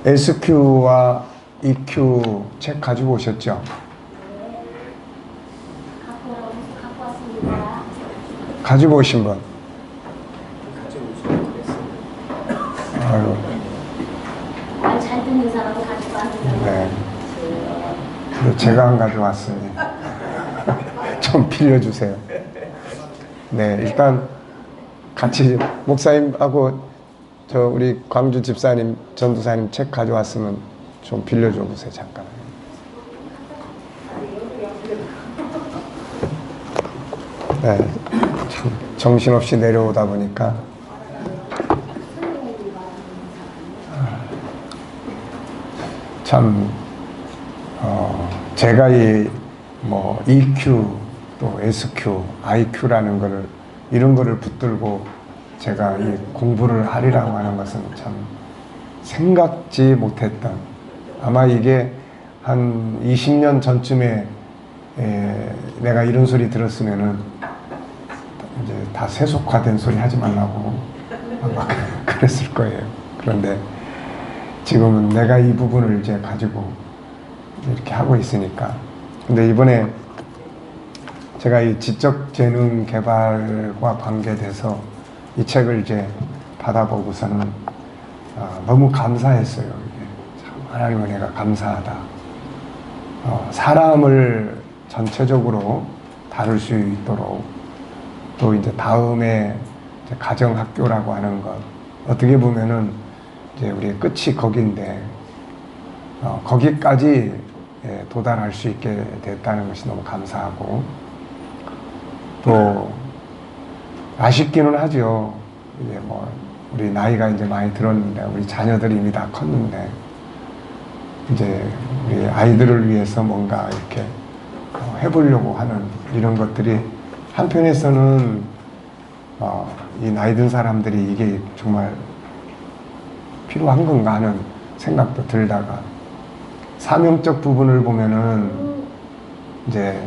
SQ와 EQ 책 가지고 오셨죠? 갖고 왔습니다. 가지고 오신 분? 아유, 말 잘 듣는 사람은 가지고 왔는데. 네. 근데 제가 안 가져왔으니 좀 빌려주세요. 네, 일단 같이 목사님하고 저 우리 광주 집사님, 전도사님 책 가져왔으면 좀 빌려줘 보세요, 잠깐. 네, 참 정신없이 내려오다 보니까 참 제가 이 뭐 EQ 또 SQ, IQ라는 거를 이런 거를 붙들고 제가 이 공부를 하리라고 하는 것은 참 생각지 못했던, 아마 이게 한 20년 전쯤에 내가 이런 소리 들었으면은 이제 다 세속화된 소리 하지 말라고 아마 그랬을 거예요. 그런데 지금은 내가 이 부분을 이제 가지고 이렇게 하고 있으니까. 근데 이번에 제가 이 지적 재능 개발과 관계돼서 이 책을 이제 받아보고서는 너무 감사했어요. 이게 참 하나님 은혜가 감사하다. 사람을 전체적으로 다룰 수 있도록, 또 이제 다음에 이제 가정학교라고 하는 것, 어떻게 보면은 이제 우리의 끝이 거긴데 거기까지 도달할 수 있게 됐다는 것이 너무 감사하고, 또 아쉽기는 하죠. 이제 뭐 우리 나이가 이제 많이 들었는데, 우리 자녀들이 이미 다 컸는데, 이제 우리 아이들을 위해서 뭔가 이렇게 해보려고 하는 이런 것들이 한편에서는 이 나이 든 사람들이 이게 정말 필요한 건가 하는 생각도 들다가, 사명적 부분을 보면은 이제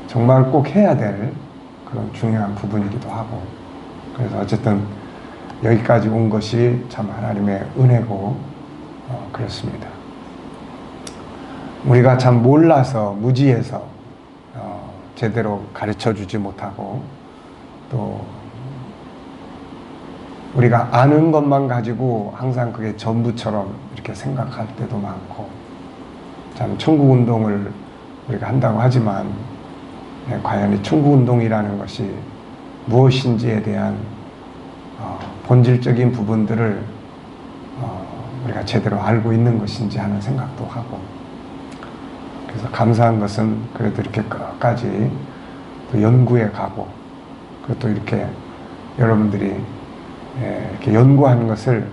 정말 꼭 해야 될 그런 중요한 부분이기도 하고, 그래서 어쨌든 여기까지 온 것이 참 하나님의 은혜고 그렇습니다. 우리가 참 몰라서, 무지해서 제대로 가르쳐 주지 못하고, 또 우리가 아는 것만 가지고 항상 그게 전부처럼 이렇게 생각할 때도 많고, 참 천국운동을 우리가 한다고 하지만 과연 이 천국운동이라는 것이 무엇인지에 대한 본질적인 부분들을 우리가 제대로 알고 있는 것인지 하는 생각도 하고, 그래서 감사한 것은 그래도 이렇게 끝까지 또 연구에 가고, 그리고 또 이렇게 여러분들이 이렇게 연구하는 것을,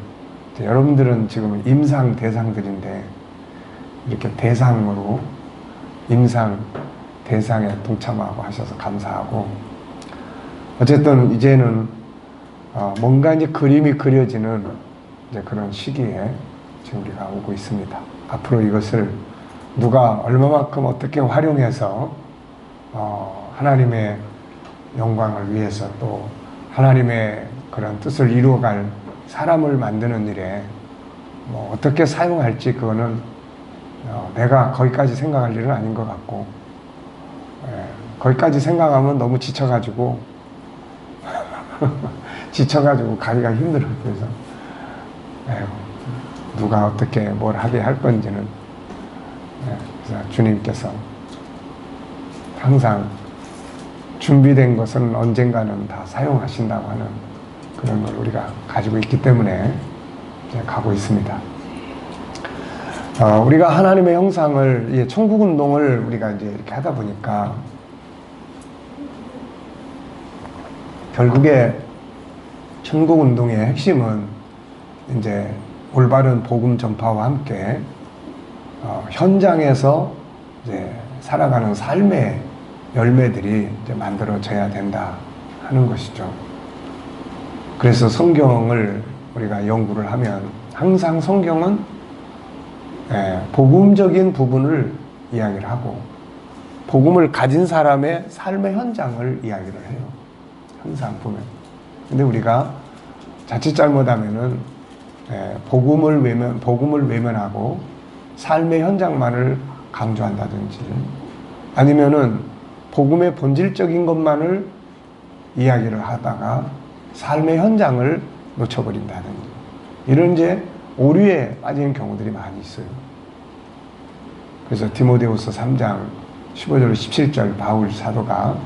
여러분들은 지금 임상 대상들인데 이렇게 대상으로, 임상 대상에 동참하고 하셔서 감사하고, 어쨌든 이제는 뭔가 이제 그림이 그려지는 이제 그런 시기에 지금 우리가 오고 있습니다. 앞으로 이것을 누가 얼마만큼 어떻게 활용해서 하나님의 영광을 위해서, 또 하나님의 그런 뜻을 이루어갈 사람을 만드는 일에 뭐 어떻게 사용할지, 그거는 내가 거기까지 생각할 일은 아닌 것 같고, 거기까지 생각하면 너무 지쳐가지고 가기가 힘들어요. 그래서 누가 어떻게 뭘 하게 할 건지는, 그래서 주님께서 항상 준비된 것은 언젠가는 다 사용하신다고 하는 그런 걸 우리가 가지고 있기 때문에 이제 가고 있습니다. 우리가 하나님의 형상을, 천국운동을 우리가 이제 이렇게 하다 보니까 결국에 천국운동의 핵심은 이제 올바른 복음 전파와 함께 현장에서 이제 살아가는 삶의 열매들이 이제 만들어져야 된다 하는 것이죠. 그래서 성경을 우리가 연구를 하면 항상 성경은 복음적인 부분을 이야기를 하고, 복음을 가진 사람의 삶의 현장을 이야기를 해요. 항상 보면. 근데 우리가 자칫 잘못하면은 복음을 외면하고 삶의 현장만을 강조한다든지 아니면은 복음의 본질적인 것만을 이야기를 하다가 삶의 현장을 놓쳐버린다든지 이런 이제 오류에 빠지는 경우들이 많이 있어요. 그래서 디모데후서 3장 15절 17절 바울 사도가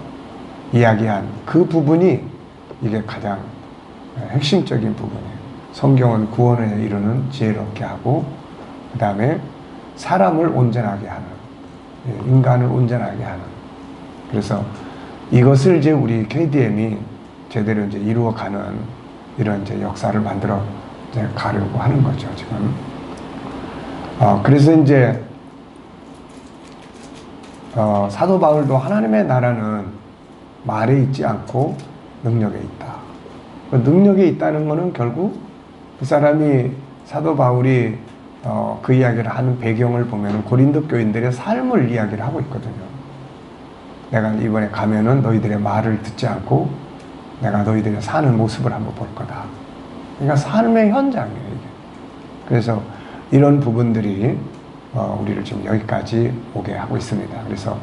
이야기한 그 부분이 이게 가장 핵심적인 부분이에요. 성경은 구원에 이르는 지혜를 얻게 하고 그 다음에 사람을 온전하게 하는, 인간을 온전하게 하는. 그래서 이것을 이제 우리 KDM이 제대로 이제 이루어가는 이런 이제 역사를 만들어 이제 가려고 하는 거죠, 지금. 그래서 이제 사도 바울도 하나님의 나라는 말에 있지 않고 능력에 있다. 그 능력에 있다는 것은 결국 그 사람이 사도 바울이 그 이야기를 하는 배경을 보면 고린도 교인들의 삶을 이야기를 하고 있거든요. 내가 이번에 가면은 너희들의 말을 듣지 않고 내가 너희들의 사는 모습을 한번 볼 거다. 그러니까 삶의 현장이에요, 이게. 그래서 이런 부분들이 우리를 지금 여기까지 오게 하고 있습니다. 그래서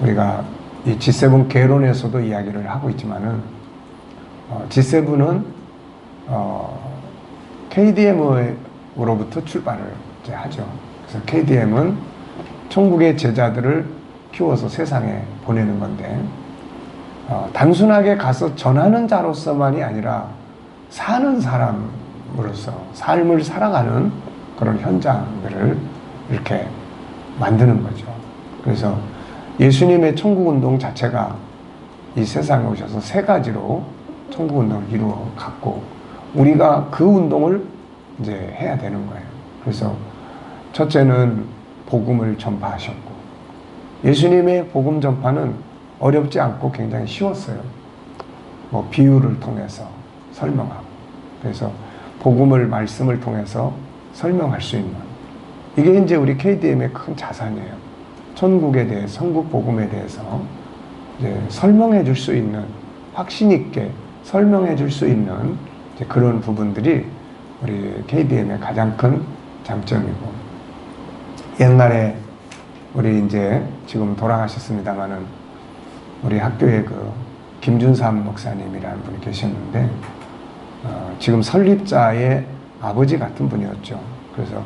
우리가 이 G7 개론에서도 이야기를 하고 있지만은 G7은 KDM으로부터 출발을 이제 하죠. 그래서 KDM은 천국의 제자들을 키워서 세상에 보내는 건데 단순하게 가서 전하는 자로서만이 아니라 사는 사람으로서 삶을 살아가는 그런 현장들을 이렇게 만드는 거죠. 그래서 예수님의 천국운동 자체가 이 세상에 오셔서 세 가지로 천국운동을 이루어 갔고 우리가 그 운동을 이제 해야 되는 거예요. 그래서 첫째는 복음을 전파하셨고 예수님의 복음 전파는 어렵지 않고 굉장히 쉬웠어요. 뭐 비유를 통해서 설명하고 그래서 복음을 말씀을 통해서 설명할 수 있는 이게 이제 우리 KDM의 큰 자산이에요. 천국에 대해 천국 복음에 대해서 이제 설명해 줄 수 있는 확신 있게 설명해 줄 수 있는 이제 그런 부분들이 우리 KDM의 가장 큰 장점이고 옛날에 우리 이제 지금 돌아가셨습니다마는 우리 학교에 그 김준삼 목사님이라는 분이 계셨는데 지금 설립자의 아버지 같은 분이었죠. 그래서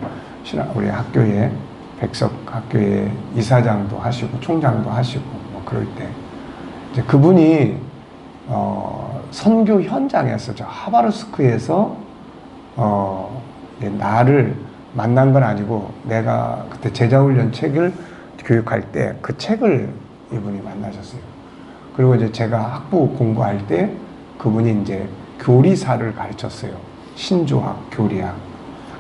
우리 학교에 백석 학교에 이사장도 하시고 총장도 하시고 뭐 그럴 때 이제 그분이 선교 현장에서 저 하바르스크에서 나를 만난 건 아니고 내가 그때 제자훈련 책을 교육할 때 그 책을 이분이 만나셨어요. 그리고 이제 제가 학부 공부할 때 그분이 이제 교리사를 가르쳤어요. 신조학, 교리학.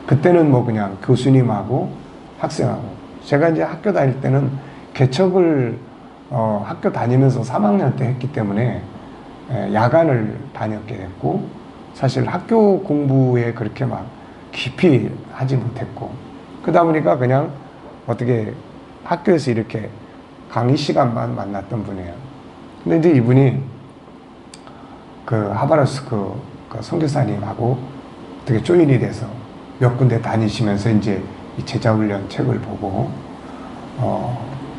그때는 뭐 그냥 교수님하고 학생하고. 제가 이제 학교 다닐 때는 개척을 학교 다니면서 3학년 때 했기 때문에 야간을 다녔게 됐고 사실 학교 공부에 그렇게 막 깊이 하지 못했고 그러다 보니까 그냥 어떻게 학교에서 이렇게 강의 시간만 만났던 분이에요. 근데 이제 이분이 그 하바르스크 그 선교사님하고 어떻게 조인이 돼서 몇 군데 다니시면서 이제 이 제자훈련 책을 보고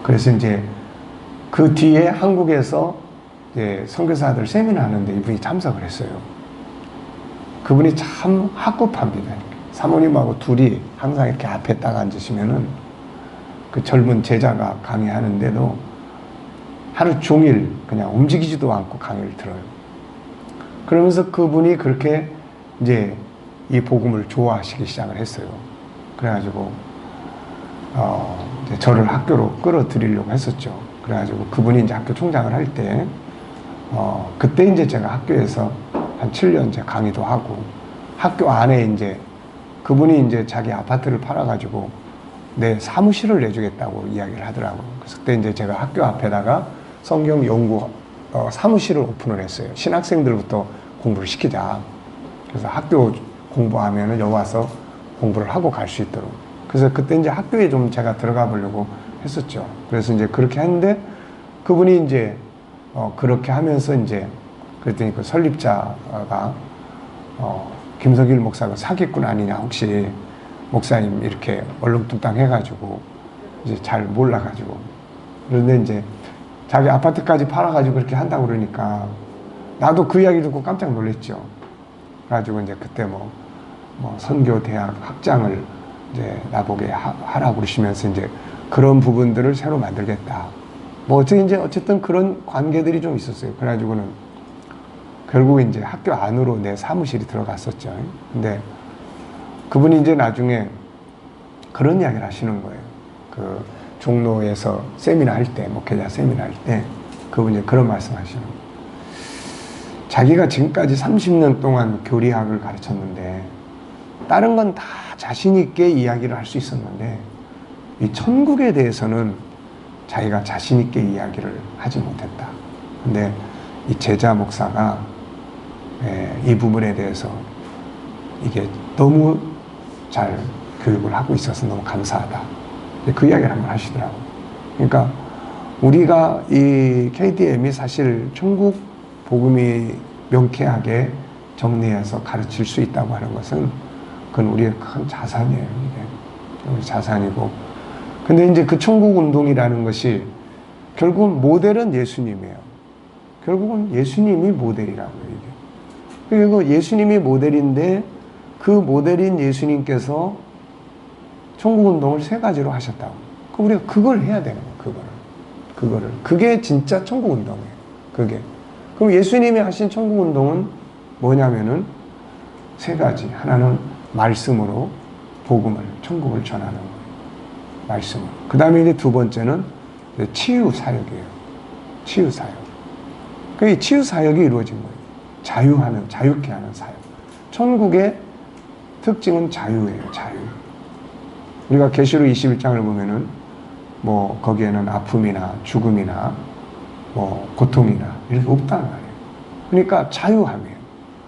그래서 이제 그 뒤에 한국에서 이제 선교사들 세미나 하는데 이분이 참석을 했어요. 그분이 참 학구파입니다. 사모님하고 둘이 항상 이렇게 앞에 딱 앉으시면은 그 젊은 제자가 강의하는데도 하루 종일 그냥 움직이지도 않고 강의를 들어요. 그러면서 그분이 그렇게 이제 이 복음을 좋아하시기 시작을 했어요. 그래가지고 이제 저를 학교로 끌어들이려고 했었죠. 그래가지고 그분이 이제 학교 총장을 할 때 그때 이제 제가 학교에서 한 7년 제 강의도 하고 학교 안에 이제 그분이 이제 자기 아파트를 팔아가지고 내 사무실을 내주겠다고 이야기를 하더라고요. 그래서 그때 이제 제가 학교 앞에다가 성경 연구 사무실을 오픈을 했어요. 신학생들부터 공부를 시키자. 그래서 학교 공부하면은 여기 와서 공부를 하고 갈 수 있도록. 그래서 그때 이제 학교에 좀 제가 들어가 보려고 했었죠. 그래서 이제 그렇게 했는데 그분이 이제 그렇게 하면서 이제 그랬더니 그 설립자가 김석일 목사가 사기꾼 아니냐, 혹시 목사님 이렇게 얼렁뚱땅 해가지고 이제 잘 몰라가지고. 그런데 이제 자기 아파트까지 팔아가지고 그렇게 한다고 그러니까 나도 그 이야기 듣고 깜짝 놀랐죠. 그래가지고 이제 그때 뭐 선교대학 학장을 이제 나보게 하라고 그러시면서 이제 그런 부분들을 새로 만들겠다. 뭐 어쨌든 그런 관계들이 좀 있었어요. 그래가지고는 결국 이제 학교 안으로 내 사무실이 들어갔었죠. 근데 그분이 이제 나중에 그런 이야기를 하시는 거예요. 그 종로에서 세미나 할 때, 목회자 세미나 할 때, 그분이 그런 말씀 하시는 거예요. 자기가 지금까지 30년 동안 교리학을 가르쳤는데, 다른 건 다 자신있게 이야기를 할 수 있었는데, 이 천국에 대해서는 자기가 자신있게 이야기를 하지 못했다. 근데 이 제자 목사가 이 부분에 대해서 이게 너무 잘 교육을 하고 있어서 너무 감사하다. 그 이야기를 한번 하시더라고요. 그러니까 우리가 이 KDM이 사실 천국 복음이 명쾌하게 정리해서 가르칠 수 있다고 하는 것은 그건 우리의 큰 자산이에요. 이게 우리 자산이고. 근데 이제 그 천국 운동이라는 것이 결국은 모델은 예수님이에요. 결국은 예수님이 모델이라고요. 이게. 그리고 예수님이 모델인데 그 모델인 예수님께서 천국운동을 3가지로 하셨다고. 그럼 우리가 그걸 해야 되는 거예요. 그거를. 그게 진짜 천국운동이에요. 그게. 그럼 예수님이 하신 천국운동은 뭐냐면은 3가지. 하나는 말씀으로 복음을, 천국을 전하는 거예요. 말씀으로. 그 다음에 이제 2번째는 치유 사역이에요. 치유 사역. 그 치유 사역이 이루어진 거예요. 자유케 하는 사역. 천국의 특징은 자유예요. 자유. 우리가 계시록 21장을 보면은 뭐 거기에는 아픔이나 죽음이나 뭐 고통이나 이런 게 없다는 말이에요. 그러니까 자유함이에요.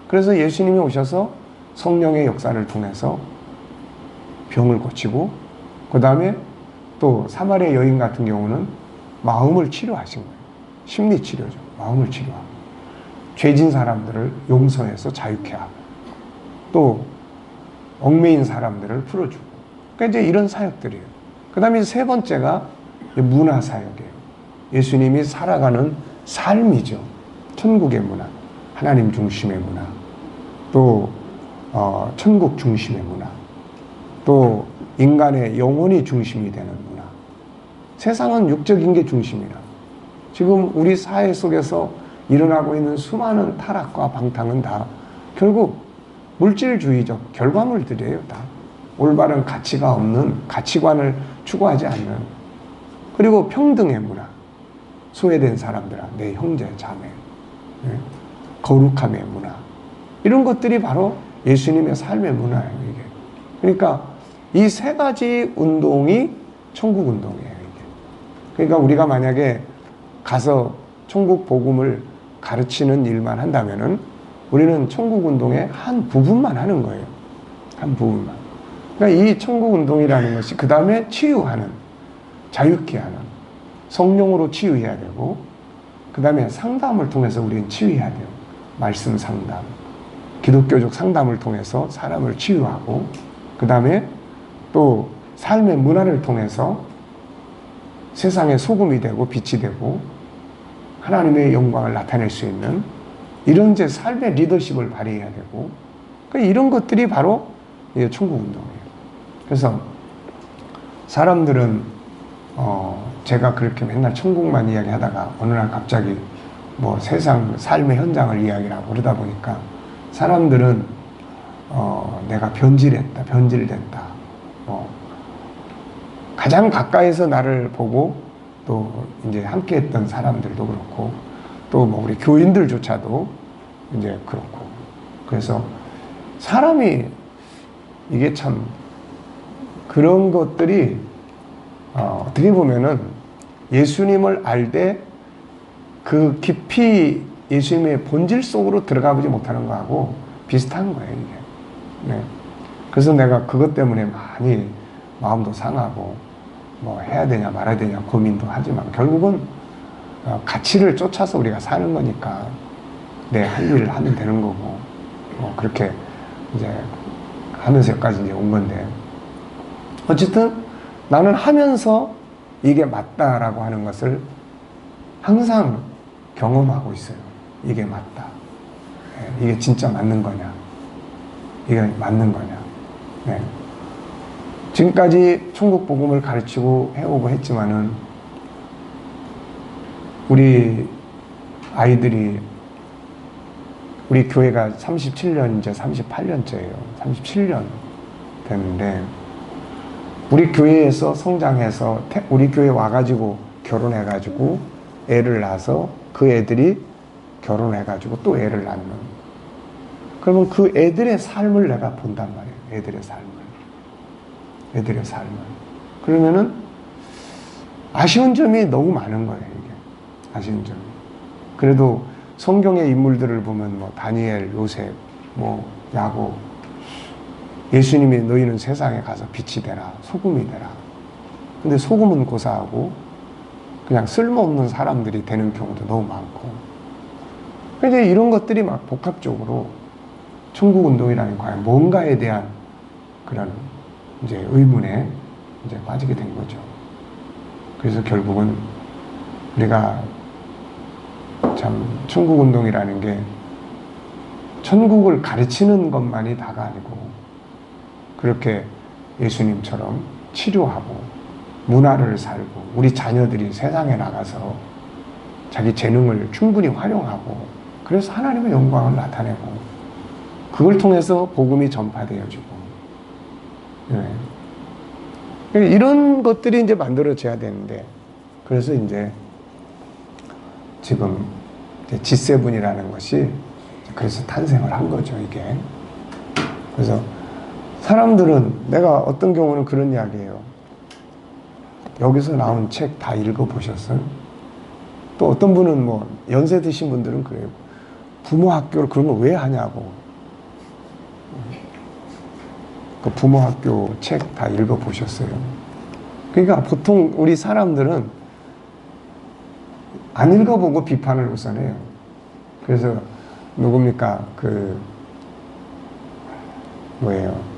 그래서 예수님이 오셔서 성령의 역사를 통해서 병을 고치고, 그 다음에 또 사마리아 여인 같은 경우는 마음을 치료하신 거예요. 심리 치료죠. 마음을 치료하고, 죄진 사람들을 용서해서 자유케 하고, 또 얽매인 사람들을 풀어주고. 그러니까 이제 이런 사역들이에요. 그 다음에 3번째가 문화 사역이에요. 예수님이 살아가는 삶이죠. 천국의 문화, 하나님 중심의 문화, 또 천국 중심의 문화, 또 인간의 영혼이 중심이 되는 문화. 세상은 육적인 게 중심이라. 지금 우리 사회 속에서 일어나고 있는 수많은 타락과 방탕은 다 결국 물질주의적 결과물들이에요. 다 올바른 가치가 없는, 가치관을 추구하지 않는, 그리고 평등의 문화, 소외된 사람들아 내 형제 자매, 거룩함의 문화, 이런 것들이 바로 예수님의 삶의 문화예요. 이게. 그러니까 이 3가지 운동이 천국 운동이에요. 이게. 그러니까 우리가 만약에 가서 천국 복음을 가르치는 일만 한다면은 우리는 천국 운동의 한 부분만 하는 거예요. 한 부분만. 그러니까 이 천국 운동이라는 것이 그 다음에 치유하는, 자유케 하는, 성령으로 치유해야 되고, 그 다음에 상담을 통해서 우리는 치유해야 돼요. 말씀 상담, 기독교적 상담을 통해서 사람을 치유하고, 그 다음에 또 삶의 문화를 통해서 세상의 소금이 되고 빛이 되고 하나님의 영광을 나타낼 수 있는 이런 제 삶의 리더십을 발휘해야 되고, 그러니까 이런 것들이 바로 천국 운동이에요. 그래서 사람들은 제가 그렇게 맨날 천국만 이야기하다가 어느 날 갑자기 뭐 세상 삶의 현장을 이야기하고 그러다 보니까 사람들은 내가 변질됐다. 가장 가까이서 나를 보고 또 이제 함께했던 사람들도 그렇고 또 뭐 우리 교인들조차도 이제 그렇고, 그래서 사람이 이게 참 그런 것들이 어떻게 보면은 예수님을 알되 그 깊이 예수님의 본질 속으로 들어가 보지 못하는 거하고 비슷한 거예요, 이게. 네. 그래서 내가 그것 때문에 많이 마음도 상하고 뭐 해야 되냐 말아야 되냐 고민도 하지만 결국은 가치를 쫓아서 우리가 사는 거니까 내 할 일을 하면 되는 거고, 그렇게 이제 하면서 여기까지 이제 온 건데, 어쨌든 나는 하면서 이게 맞다라고 하는 것을 항상 경험하고 있어요. 이게 맞다. 이게 진짜 맞는 거냐. 이게 맞는 거냐. 네. 지금까지 천국 복음을 가르치고 해오고 했지만은 우리 아이들이, 우리 교회가 37년, 이제 38년째예요. 37년 됐는데, 우리 교회에서 성장해서 우리 교회 와가지고 결혼해가지고 애를 낳아서 그 애들이 결혼해가지고 또 애를 낳는, 그러면 그 애들의 삶을 내가 본단 말이에요. 애들의 삶을. 그러면은 아쉬운 점이 너무 많은 거예요. 이게 아쉬운 점이. 그래도 성경의 인물들을 보면 뭐 다니엘, 요셉, 뭐 야곱, 예수님이 너희는 세상에 가서 빛이 되라, 소금이 되라. 근데 소금은 고사하고 그냥 쓸모없는 사람들이 되는 경우도 너무 많고, 이제 이런 것들이 막 복합적으로 천국 운동이라는 과연 뭔가에 대한 그런 이제 의문에 이제 빠지게 된 거죠. 그래서 결국은 우리가 참 천국 운동이라는 게 천국을 가르치는 것만이 다가 아니고, 그렇게 예수님처럼 치료하고 문화를 살고 우리 자녀들이 세상에 나가서 자기 재능을 충분히 활용하고, 그래서 하나님의 영광을 나타내고, 그걸 통해서 복음이 전파되어지고, 네. 이런 것들이 이제 만들어져야 되는데, 그래서 이제 지금 G7이라는 것이 그래서 탄생을 한 거죠, 이게. 그래서 사람들은, 내가 어떤 경우는 그런 이야기예요. 여기서 나온 책 다 읽어보셨어요? 또 어떤 분은 뭐 연세 드신 분들은 그래요. 부모 학교를 그런 걸 왜 하냐고. 그 부모 학교 책 다 읽어보셨어요? 그러니까 보통 우리 사람들은 안 읽어보고 비판을 우선 해요. 그래서 누굽니까? 뭐예요?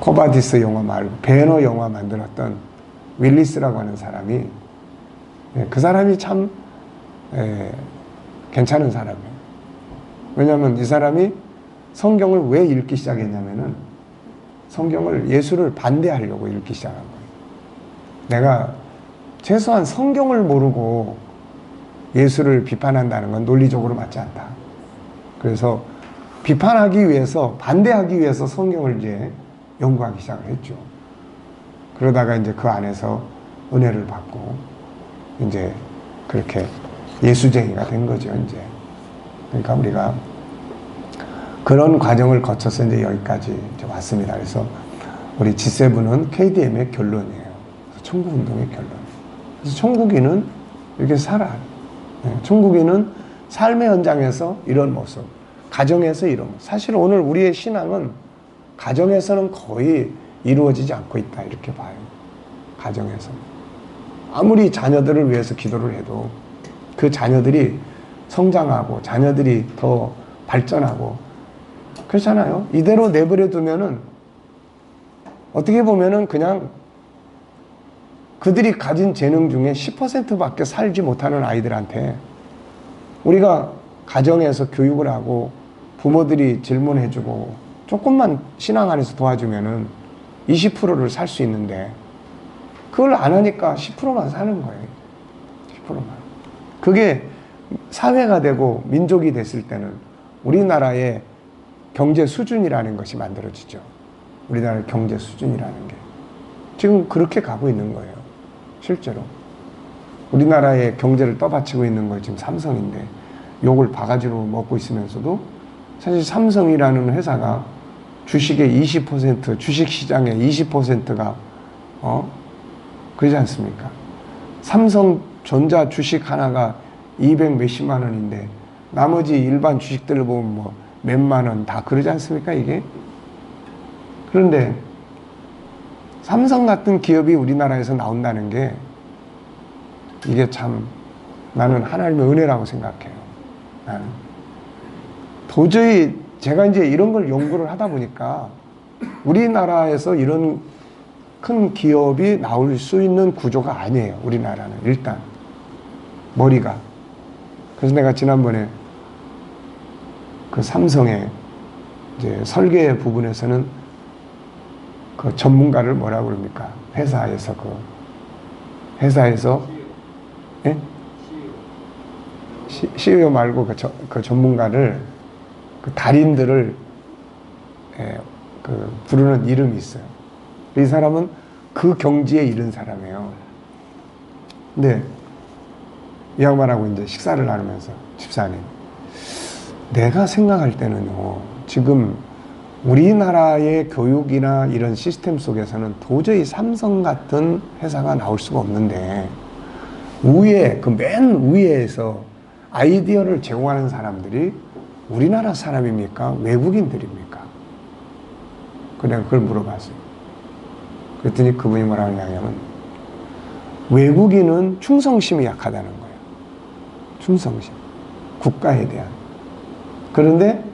코바디스 영화 말고 배너 영화 만들었던 윌리스라고 하는 사람이, 그 사람이 참 괜찮은 사람이에요. 왜냐하면 이 사람이 성경을 왜 읽기 시작했냐면은 성경을, 예수를 반대하려고 읽기 시작한 거예요. 내가 최소한 성경을 모르고 예수를 비판한다는 건 논리적으로 맞지 않다. 그래서 비판하기 위해서, 반대하기 위해서 성경을 이제 연구하기 시작을 했죠. 그러다가 이제 그 안에서 은혜를 받고 이제 그렇게 예수쟁이가 된 거죠, 이제. 그러니까 우리가 그런 과정을 거쳐서 이제 여기까지 이제 왔습니다. 그래서 우리 G7은 KDM의 결론이에요. 천국 운동의 결론. 그래서 천국인은 이렇게 살아. 천국인은 삶의 현장에서 이런 모습, 가정에서 이런 모습. 사실 오늘 우리의 신앙은 가정에서는 거의 이루어지지 않고 있다, 이렇게 봐요. 가정에서. 아무리 자녀들을 위해서 기도를 해도 그 자녀들이 성장하고 자녀들이 더 발전하고 그렇잖아요. 이대로 내버려 두면은 어떻게 보면은 그냥 그들이 가진 재능 중에 10%밖에 살지 못하는 아이들한테 우리가 가정에서 교육을 하고 부모들이 질문해주고 조금만 신앙 안에서 도와주면은 20%를 살 수 있는데, 그걸 안 하니까 10%만 사는 거예요. 10%만. 그게 사회가 되고 민족이 됐을 때는 우리나라의 경제 수준이라는 것이 만들어지죠. 우리나라의 경제 수준이라는 게. 지금 그렇게 가고 있는 거예요. 실제로. 우리나라의 경제를 떠받치고 있는 거 지금 삼성인데, 욕을 바가지로 먹고 있으면서도 사실 삼성이라는 회사가 주식의 20%, 주식시장의 20%가 그러지 않습니까? 삼성전자 주식 하나가 200 몇십만 원인데 나머지 일반 주식들을 보면 뭐 몇만 원 다 그러지 않습니까, 이게? 그런데 삼성 같은 기업이 우리나라에서 나온다는 게 이게 참 나는 하나님의 은혜라고 생각해요. 나는. 도저히 제가 이제 이런 걸 연구를 하다 보니까 우리나라에서 이런 큰 기업이 나올 수 있는 구조가 아니에요. 우리나라는 일단 머리가. 그래서 내가 지난번에 그 삼성의 이제 설계 부분에서는 그 전문가를 뭐라고 그럽니까? 회사에서 예? CEO 말고 그 전문가를 그 달인들을 그 부르는 이름이 있어요. 이 사람은 그 경지에 이른 사람이에요. 근데 이 양반하고 이제 식사를 나누면서 집사님, 내가 생각할 때는요, 지금 우리나라의 교육이나 이런 시스템 속에서는 도저히 삼성 같은 회사가 나올 수가 없는데 위에 그 맨 위에서 아이디어를 제공하는 사람들이 우리나라 사람입니까? 외국인들입니까? 그래서 그걸 물어봤어요. 그랬더니 그분이 뭐라고 하냐면 외국인은 충성심이 약하다는 거예요. 충성심. 국가에 대한. 그런데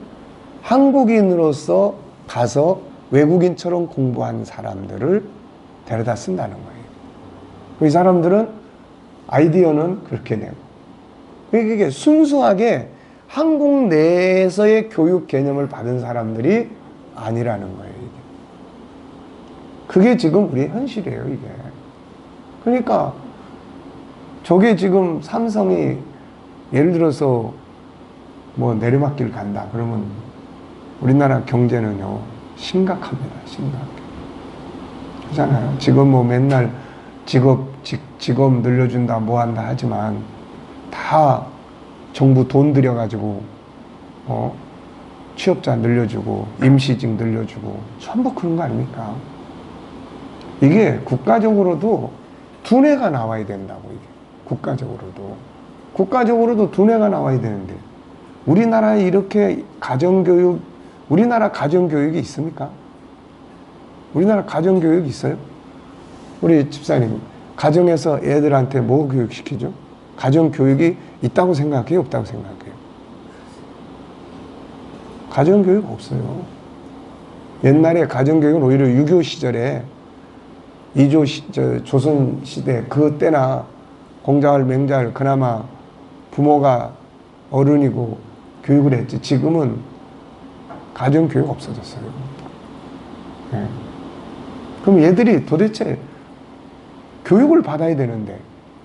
한국인으로서 가서 외국인처럼 공부한 사람들을 데려다 쓴다는 거예요. 이 사람들은 아이디어는 그렇게 내고. 이게 순수하게 한국 내에서의 교육 개념을 받은 사람들이 아니라는 거예요, 이게. 그게 지금 우리의 현실이에요, 이게. 그러니까 저게 지금 삼성이 예를 들어서 뭐 내리막길 간다 그러면 우리나라 경제는요 심각합니다. 심각해. 그렇잖아요. 지금 뭐 맨날 직업 늘려준다 뭐 한다 하지만 다 정부 돈 들여가지고 취업자 늘려주고 임시직 늘려주고 전부 그런 거 아닙니까? 이게 국가적으로도 두뇌가 나와야 된다고. 이게 국가적으로도 두뇌가 나와야 되는데 우리나라에 이렇게 우리나라 가정교육이 있습니까? 우리나라 가정교육이 있어요? 우리 집사님, 가정에서 애들한테 뭐 교육시키죠? 가정교육이 있다고 생각해요? 없다고 생각해요? 가정교육 없어요. 옛날에 가정교육은 오히려 유교 시절에 조선시대 그때나 공자월 맹자월 그나마 부모가 어른이고 교육을 했지. 지금은 가정교육 없어졌어요. 네. 그럼 얘들이 도대체 교육을 받아야 되는데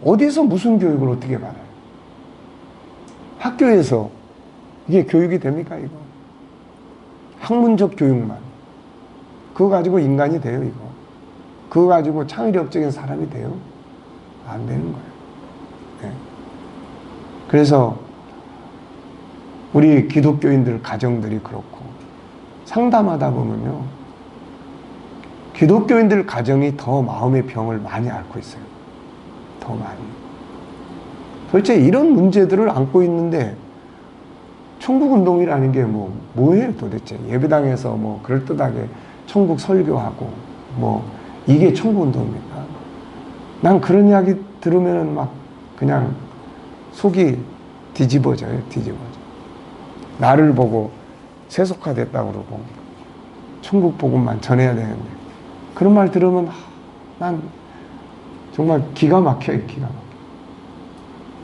어디서 무슨 교육을 어떻게 받아요? 학교에서 이게 교육이 됩니까 이거? 학문적 교육만 그거 가지고 인간이 돼요 이거? 그거 가지고 창의력적인 사람이 돼요? 안 되는 거예요. 네. 그래서 우리 기독교인들 가정들이 그렇고 상담하다 보면요 기독교인들 가정이 더 마음의 병을 많이 앓고 있어요. 더 많이. 도대체 이런 문제들을 안고 있는데 천국운동이라는 게 뭐예요 도대체? 예배당에서 뭐 그럴듯하게 천국 설교하고 뭐 이게 천국운동입니까? 난 그런 이야기 들으면은 막 그냥 속이 뒤집어져요. 나를 보고 세속화됐다고 그러고 천국 복음만 전해야 되는데 그런 말 들으면 난 정말 기가 막혀요. 기가 막혀.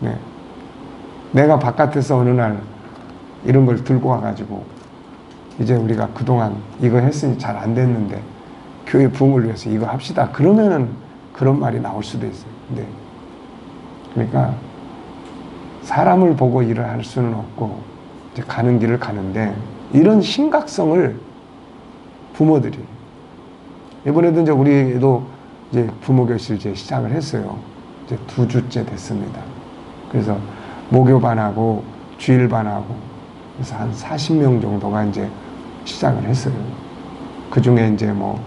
네. 내가 바깥에서 어느 날 이런 걸 들고 와가지고 이제 우리가 그동안 이거 했으니 잘 안 됐는데 교회 부흥을 위해서 이거 합시다. 그러면은 그런 말이 나올 수도 있어요. 네. 그러니까 사람을 보고 일을 할 수는 없고 이제 가는 길을 가는데 이런 심각성을 부모들이 이번에도 이제 우리도 이제 부모 교실 이제 시작을 했어요. 이제 2주째 됐습니다. 그래서 목요반하고 주일반하고 그래서 한 40명 정도가 이제 시작을 했어요. 그 중에 이제 뭐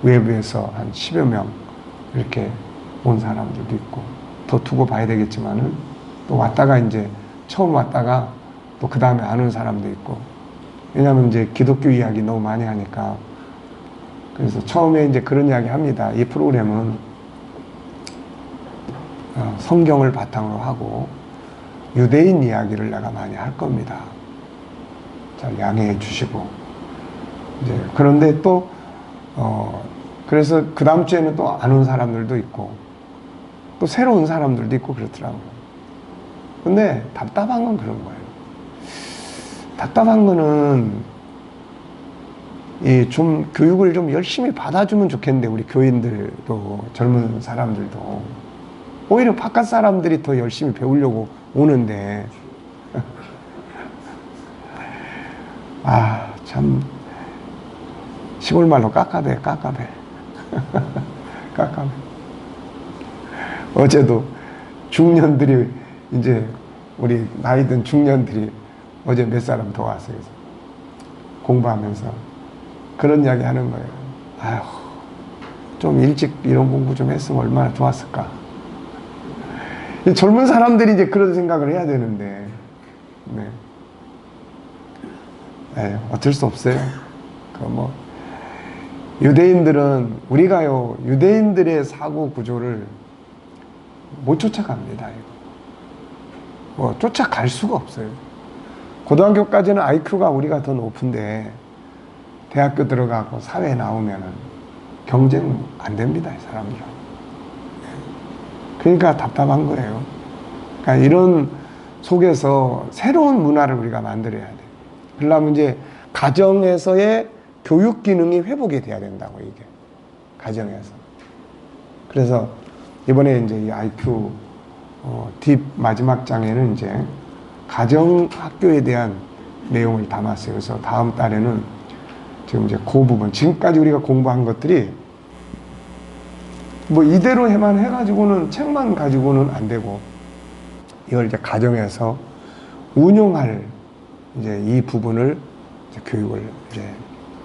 외부에서 한 10여 명 이렇게 온 사람들도 있고 더 두고 봐야 되겠지만은 또 왔다가 이제 처음 왔다가 또 그 다음에 안 온 사람도 있고 왜냐하면 이제 기독교 이야기 너무 많이 하니까 그래서 처음에 이제 그런 이야기 합니다. 이 프로그램은 성경을 바탕으로 하고 유대인 이야기를 내가 많이 할 겁니다. 잘 양해해 주시고 이제 그런데 또 그래서 그 다음 주에는 또 안 온 사람들도 있고 또 새로 온 사람들도 있고 그렇더라고요. 근데 답답한 건 그런 거예요. 답답한 거는 좀 교육을 좀 열심히 받아주면 좋겠는데 우리 교인들도 젊은 사람들도 오히려 바깥 사람들이 더 열심히 배우려고 오는데 참 시골 말로 깝깝해. 어제도 중년들이 이제 우리 나이 든 중년들이 어제 몇 사람 더 왔어요. 그래서 공부하면서 그런 이야기 하는 거예요. 아휴, 좀 일찍 이런 공부 좀 했으면 얼마나 좋았을까. 젊은 사람들이 이제 그런 생각을 해야 되는데, 어쩔 수 없어요. 유대인들은, 우리가요, 유대인들의 사고 구조를 못 쫓아갑니다, 이거. 쫓아갈 수가 없어요. 고등학교까지는 IQ가 우리가 더 높은데, 대학교 들어가고 사회에 나오면은 경쟁 안 됩니다, 이 사람들은. 그러니까 답답한 거예요. 그러니까 이런 속에서 새로운 문화를 우리가 만들어야 돼요. 그러려면 이제 가정에서의 교육 기능이 회복이 돼야 된다고, 이게. 가정에서. 그래서 이번에 이제 이 IQ 딥 마지막 장에는 이제 가정 학교에 대한 내용을 담았어요. 그래서 다음 달에는 지금 이제 그 부분, 지금까지 우리가 공부한 것들이 뭐 이대로 해가지고는 책만 가지고는 안 되고 이걸 이제 가정에서 운용할 이제 이 부분을 이제 교육을 이제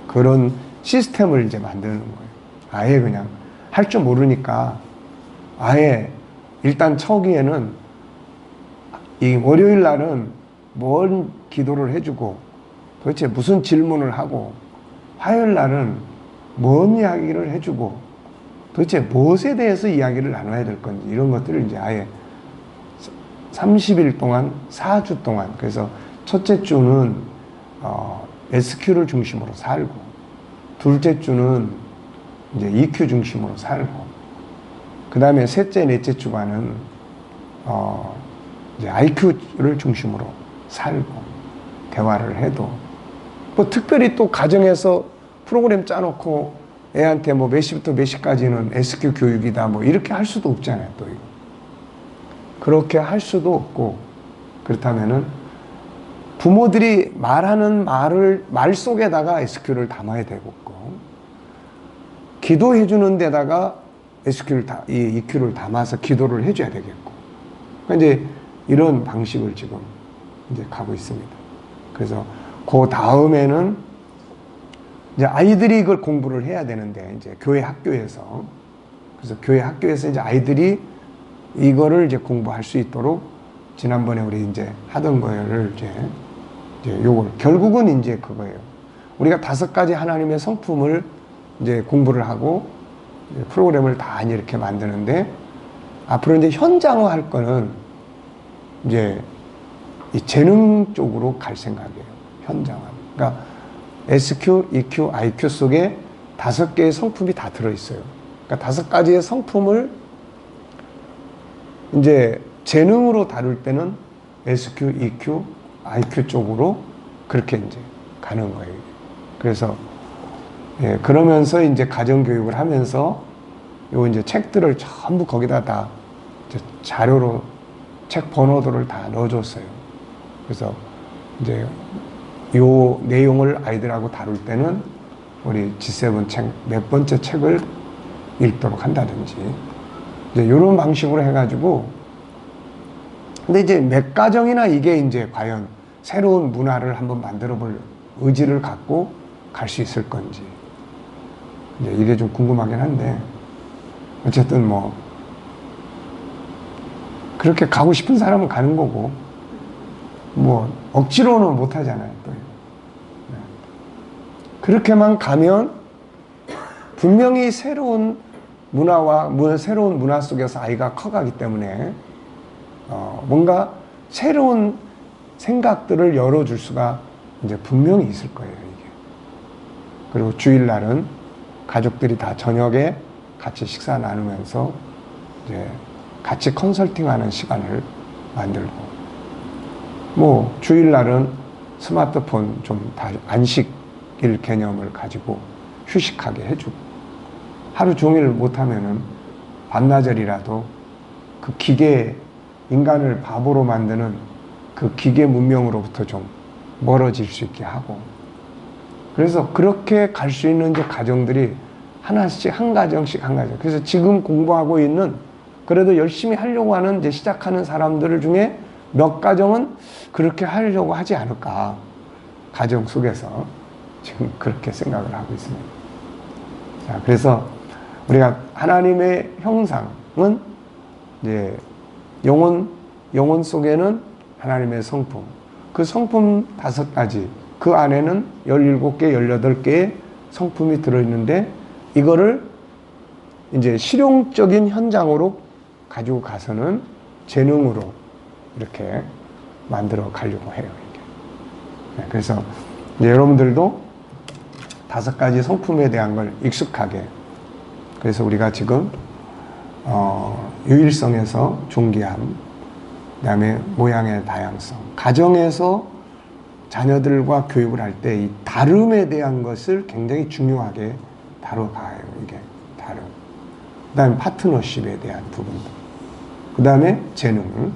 그런 시스템을 이제 만드는 거예요. 아예 그냥 할 줄 모르니까 아예 일단 초기에는 이 월요일 날은 뭔 기도를 해주고 도대체 무슨 질문을 하고 화요일 날은 뭔 이야기를 해주고 도대체 무엇에 대해서 이야기를 나눠야 될 건지 이런 것들을 이제 아예 30일 동안 4주 동안 그래서 첫째 주는 SQ를 중심으로 살고 둘째 주는 이제 EQ 중심으로 살고 그 다음에 셋째 넷째 주간은 이제 IQ를 중심으로 살고 대화를 해도 뭐 특별히 또 가정에서 프로그램 짜놓고 애한테 뭐 몇 시부터 몇 시까지는 SQ 교육이다 뭐 이렇게 할 수도 없잖아요. 또 이거 그렇게 할 수도 없고 그렇다면은 부모들이 말하는 말 속에다가 SQ를 담아야 되겠고 기도해 주는 데다가 이 EQ를 담아서 기도를 해줘야 되겠고 이제 이런 방식을 지금 이제 가고 있습니다. 그래서 그 다음에는 이제 아이들이 이걸 공부를 해야 되는데 이제 교회 학교에서 그래서 교회 학교에서 이제 아이들이 이거를 이제 공부할 수 있도록 지난번에 우리 이제 하던 거를 이제 요걸 결국은 이제 그거예요. 우리가 5가지 하나님의 성품을 이제 공부를 하고 이제 프로그램을 다 이렇게 만드는데 앞으로 이제 현장화 할 거는 이제 이 재능 쪽으로 갈 생각이에요. 현장화. 그러니까 SQ, EQ, IQ 속에 5개의 성품이 다 들어있어요. 그러니까 5가지의 성품을 이제 재능으로 다룰 때는 SQ, EQ, IQ 쪽으로 그렇게 이제 가는 거예요. 그래서 그러면서 이제 가정교육을 하면서 요 이제 책들을 전부 거기다 다 자료로 책 번호들을 다 넣어줬어요. 그래서 이제 요 내용을 아이들하고 다룰 때는 우리 G7 책 몇 번째 책을 읽도록 한다든지 이제 이런 방식으로 해가지고 근데 이제 몇 가정이나 이게 이제 과연 새로운 문화를 한번 만들어 볼 의지를 갖고 갈 수 있을 건지 이제 이게 좀 궁금하긴 한데 어쨌든 뭐 그렇게 가고 싶은 사람은 가는 거고 뭐 억지로는 못 하잖아요. 또 그렇게만 가면 분명히 새로운 문화와 새로운 문화 속에서 아이가 커가기 때문에 뭔가 새로운 생각들을 열어줄 수가 이제 분명히 있을 거예요, 이게. 그리고 주일날은 가족들이 다 저녁에 같이 식사 나누면서 이제 같이 컨설팅하는 시간을 만들고, 뭐 주일날은 스마트폰 좀 다 안식일 개념을 가지고 휴식하게 해주고, 하루 종일 못하면은 반나절이라도 그 기계, 인간을 바보로 만드는 그 기계 문명으로부터 좀 멀어질 수 있게 하고, 그래서 그렇게 갈 수 있는 이제 가정들이 하나씩, 한 가정씩 한 가정. 그래서 지금 공부하고 있는, 그래도 열심히 하려고 하는 이제 시작하는 사람들 중에 몇 가정은 그렇게 하려고 하지 않을까. 가정 속에서 지금 그렇게 생각을 하고 있습니다. 자, 그래서 우리가 하나님의 형상은 이제 영혼 속에는 하나님의 성품, 그 성품 5가지, 그 안에는 17개, 18개의 성품이 들어있는데, 이거를 이제 실용적인 현장으로 가지고 가서는 재능으로 이렇게 만들어 가려고 해요, 이게. 네, 그래서 이제 여러분들도 5가지 성품에 대한 걸 익숙하게, 그래서 우리가 지금 유일성에서 존귀함, 그 다음에 모양의 다양성, 가정에서 자녀들과 교육을 할 때 이 다름에 대한 것을 굉장히 중요하게 다뤄가요, 이게. 다름. 그 다음에 파트너십에 대한 부분도. 그 다음에 재능,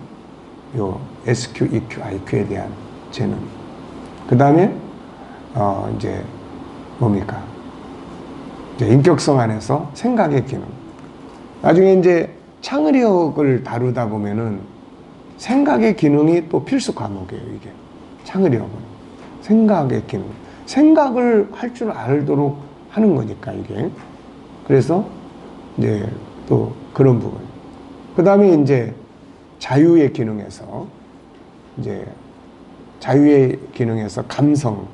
요 SQ, EQ, IQ에 대한 재능. 그 다음에 이제 뭡니까? 이제 인격성 안에서 생각의 기능. 나중에 이제 창의력을 다루다 보면은 생각의 기능이 또 필수 과목이에요, 이게. 창의력은. 생각의 기능. 생각을 할 줄 알도록 하는 거니까, 이게. 그래서 이제 또 그런 부분. 그 다음에 이제 자유의 기능에서, 이제 자유의 기능에서 감성,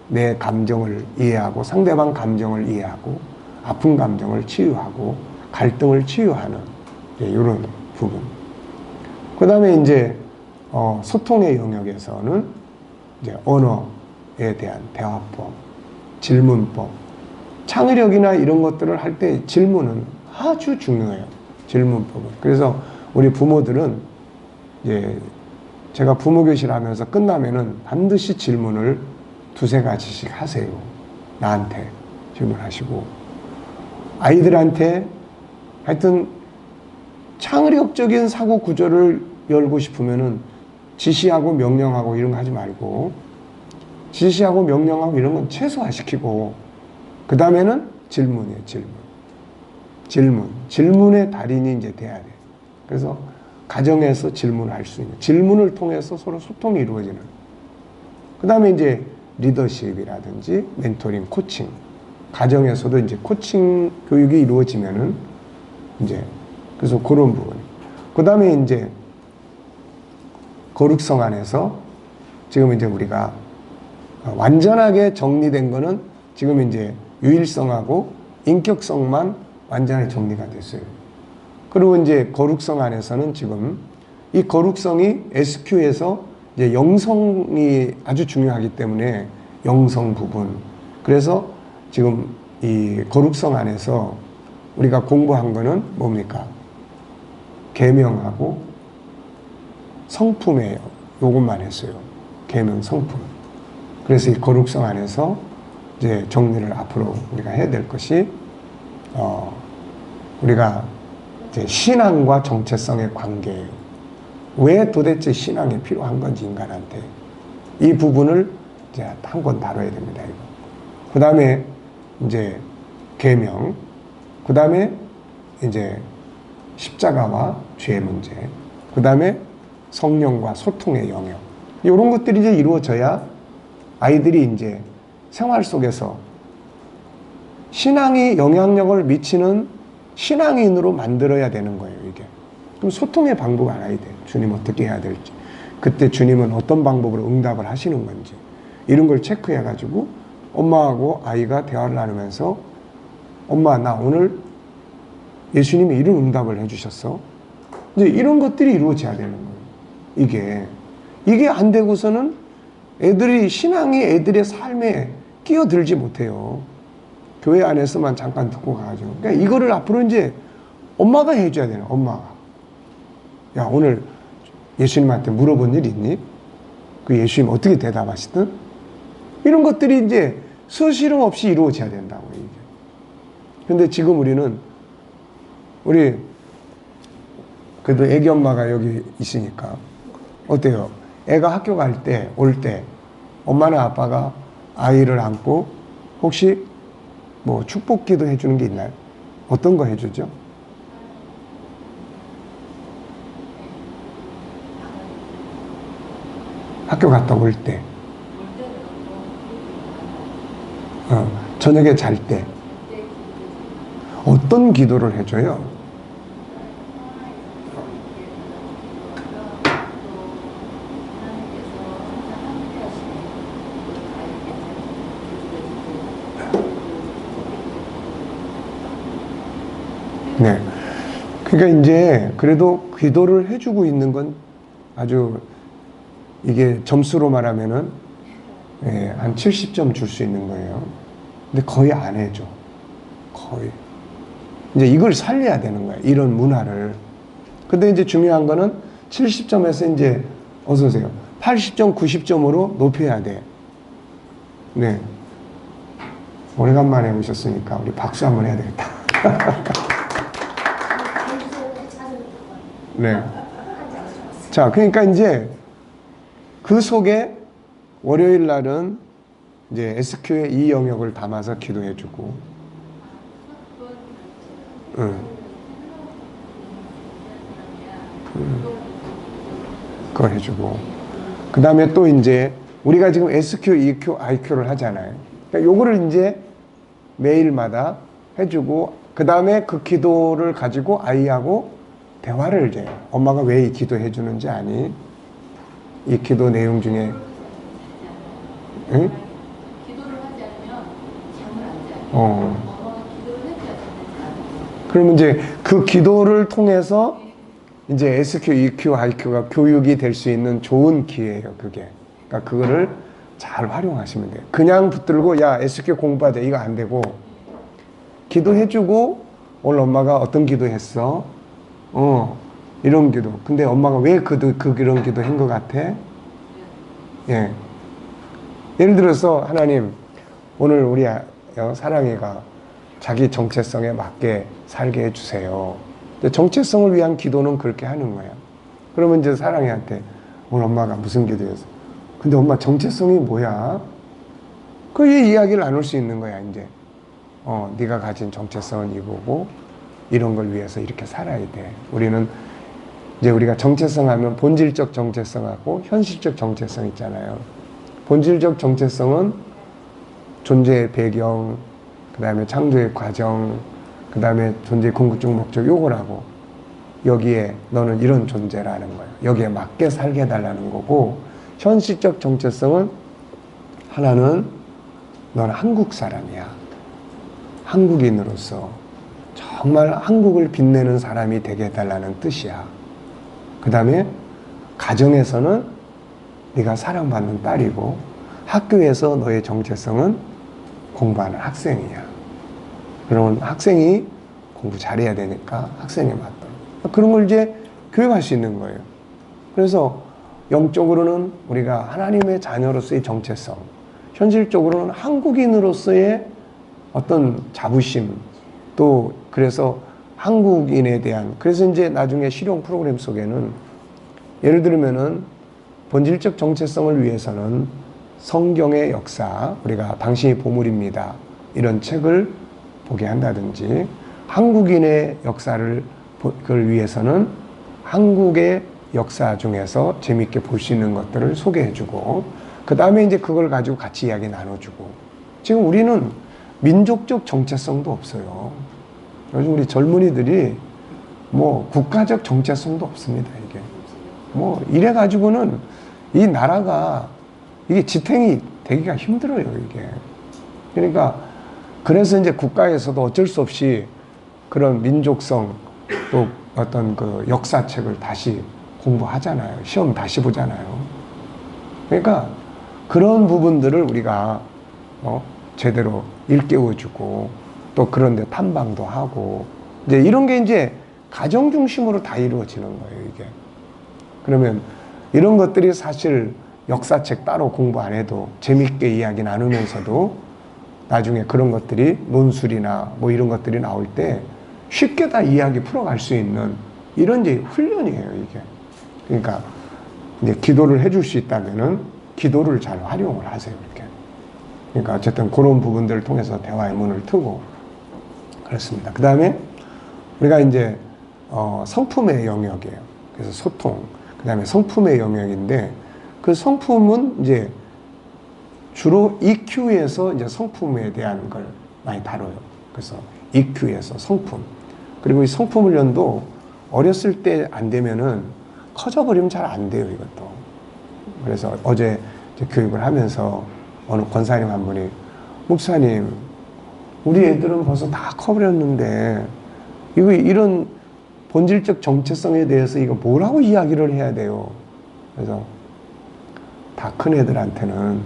내 감정을 이해하고, 상대방 감정을 이해하고, 아픈 감정을 치유하고, 갈등을 치유하는 이런 부분. 그 다음에 이제 소통의 영역에서는 이제 언어에 대한 대화법, 질문법, 창의력이나 이런 것들을 할 때 질문은 아주 중요해요. 질문법은. 그래서 우리 부모들은 이제 제가 부모교실 하면서 끝나면은 반드시 질문을 2-3가지씩 하세요. 나한테 질문하시고, 아이들한테 하여튼 창의력적인 사고 구조를 열고 싶으면은 지시하고 명령하고 이런 거 하지 말고, 지시하고 명령하고 이런 건 최소화시키고, 그 다음에는 질문이에요, 질문. 질문의 달인이 이제 돼야 돼. 그래서 가정에서 질문할 수 있는, 질문을 통해서 서로 소통이 이루어지는. 그 다음에 이제 리더십이라든지 멘토링, 코칭. 가정에서도 이제 코칭 교육이 이루어지면은 이제, 그래서 그런 부분. 그 다음에 이제 거룩성 안에서 지금 이제 우리가 완전하게 정리된 거는 지금 이제 유일성하고 인격성만 완전히 정리가 됐어요. 그리고 이제 거룩성 안에서는 지금 이 거룩성이 SQ에서 이제 영성이 아주 중요하기 때문에 영성 부분. 그래서 지금 이 거룩성 안에서 우리가 공부한 거는 뭡니까? 계명하고 성품이에요. 요것만 했어요. 계명, 성품. 그래서 이 거룩성 안에서 이제 정리를 앞으로 우리가 해야 될 것이, 우리가 이제 신앙과 정체성의 관계예요. 왜 도대체 신앙이 필요한 건지, 인간한테. 이 부분을 이제 한 권 다뤄야 됩니다, 이거. 그 다음에 이제 계명, 그 다음에 이제 십자가와 죄 문제, 그 다음에 성령과 소통의 영역. 이런 것들이 이제 이루어져야 아이들이 이제 생활 속에서 신앙이 영향력을 미치는 신앙인으로 만들어야 되는 거예요, 이게. 그럼 소통의 방법을 알아야 돼요. 주님 어떻게 해야 될지. 그때 주님은 어떤 방법으로 응답을 하시는 건지. 이런 걸 체크해가지고 엄마하고 아이가 대화를 나누면서, 엄마, 나 오늘 예수님이 이런 응답을 해주셨어. 이제 이런 것들이 이루어져야 되는 거예요. 이게 안 되고서는 애들이 신앙이 애들의 삶에 끼어들지 못해요. 교회 안에서만 잠깐 듣고 가가지고. 그러니까 이거를 앞으로 이제 엄마가 해줘야 되나, 엄마가. 야, 오늘 예수님한테 물어본 일 있니? 그 예수님 어떻게 대답하시든? 이런 것들이 이제 수시름 없이 이루어져야 된다고, 이게. 근데 지금 우리, 그래도 애기 엄마가 여기 있으니까, 어때요? 애가 학교 갈 때, 올 때, 엄마나 아빠가 아이를 안고, 혹시 뭐 축복기도 해주는 게 있나요? 어떤 거 해주죠? 학교 갔다 올 때, 저녁에 잘 때, 어떤 기도를 해줘요? 네. 그러니까 이제 그래도 기도를 해주고 있는 건 아주 이게 점수로 말하면은 한 70점 줄 수 있는 거예요. 근데 거의 안 해줘. 거의. 이제 이걸 살려야 되는 거야. 이런 문화를. 근데 이제 중요한 거는 70점에서 이제 어서 오세요. 80점, 90점으로 높여야 돼. 네. 오래간만에 오셨으니까 우리 박수 한번 해야 되겠다. 네. 자, 그러니까 이제 그 속에 월요일 날은 이제 SQ의 이 영역을 담아서 기도해주고, 그거 해주고, 그 다음에 또 이제 우리가 지금 SQ, EQ, IQ를 하잖아요. 그러니까 요거를 이제 매일마다 해주고, 그 다음에 그 기도를 가지고 아이하고 대화를 해요. 엄마가 왜 이 기도 해주는지 아니? 이 기도 내용 중에, 응? 기도를 하지 않으면 잠을 안 자요. 엄마가 기도를 해줘야 되니까. 그러면 이제 그 기도를 통해서 이제 SQ, EQ, IQ가 교육이 될 수 있는 좋은 기회예요, 그게. 그러니까 그거를 잘 활용하시면 돼요. 그냥 붙들고, 야, SQ 공부하자. 이거 안 되고, 기도해주고, 오늘 엄마가 어떤 기도 했어? 이런 기도. 근데 엄마가 왜 그런 기도 한 것 같아? 예. 예를 들어서, 하나님, 오늘 우리 사랑이가 자기 정체성에 맞게 살게 해주세요. 정체성을 위한 기도는 그렇게 하는 거야. 그러면 이제 사랑이한테 오늘 엄마가 무슨 기도였어? 근데 엄마 정체성이 뭐야? 그 이야기를 나눌 수 있는 거야, 이제. 네가 가진 정체성은 이거고 이런 걸 위해서 이렇게 살아야 돼. 우리는 이제 우리가 정체성 하면 본질적 정체성하고 현실적 정체성 있잖아요. 본질적 정체성은 존재의 배경, 그 다음에 창조의 과정, 그 다음에 존재의 궁극적 목적 요거라고. 여기에 너는 이런 존재라는 거예요. 여기에 맞게 살게 해달라는 거고, 현실적 정체성은 하나는 너는 한국 사람이야. 한국인으로서 정말 한국을 빛내는 사람이 되게 해달라는 뜻이야. 그 다음에 가정에서는 네가 사랑받는 딸이고, 학교에서 너의 정체성은 공부하는 학생이야. 그러면 학생이 공부 잘해야 되니까 학생에 맞도록. 그런 걸 이제 교육할 수 있는 거예요. 그래서 영적으로는 우리가 하나님의 자녀로서의 정체성, 현실적으로는 한국인으로서의 어떤 자부심, 또 그래서 한국인에 대한, 그래서 이제 나중에 실용 프로그램 속에는 예를 들면은 본질적 정체성을 위해서는 성경의 역사, 우리가 당신이 보물입니다, 이런 책을 보게 한다든지, 한국인의 역사를 그걸 위해서는 한국의 역사 중에서 재미있게 볼 수 있는 것들을 소개해주고, 그 다음에 이제 그걸 가지고 같이 이야기 나눠주고. 지금 우리는 민족적 정체성도 없어요. 요즘 우리 젊은이들이 뭐 국가적 정체성도 없습니다, 이게. 뭐 이래가지고는 이 나라가 이게 지탱이 되기가 힘들어요, 이게. 그러니까 그래서 이제 국가에서도 어쩔 수 없이 그런 민족성 또 어떤 그 역사책을 다시 공부하잖아요. 시험 다시 보잖아요. 그러니까 그런 부분들을 우리가 제대로 일깨워주고 또 그런데 탐방도 하고 이제 이런 게 이제 가정 중심으로 다 이루어지는 거예요, 이게. 그러면 이런 것들이 사실 역사책 따로 공부 안 해도 재밌게 이야기 나누면서도 나중에 그런 것들이 논술이나 뭐 이런 것들이 나올 때 쉽게 다 이야기 풀어갈 수 있는 이런 이제 훈련이에요, 이게. 그러니까 이제 기도를 해줄 수 있다면은 기도를 잘 활용을 하세요, 이렇게. 그러니까 어쨌든 그런 부분들을 통해서 대화의 문을 트고 그렇습니다. 그 다음에 우리가 이제 성품의 영역이에요. 그래서 소통, 그 다음에 성품의 영역인데 그 성품은 이제 주로 EQ에서 이제 성품에 대한 걸 많이 다뤄요. 그래서 EQ에서 성품. 그리고 이 성품 훈련도 어렸을 때 안 되면은 커져버리면 잘 안 돼요, 이것도. 그래서 어제 이제 교육을 하면서 어느 권사님 한 분이, 목사님, 우리 애들은 벌써 다 커버렸는데 이런 본질적 정체성에 대해서 이거 뭐라고 이야기를 해야 돼요? 그래서 다 큰 애들한테는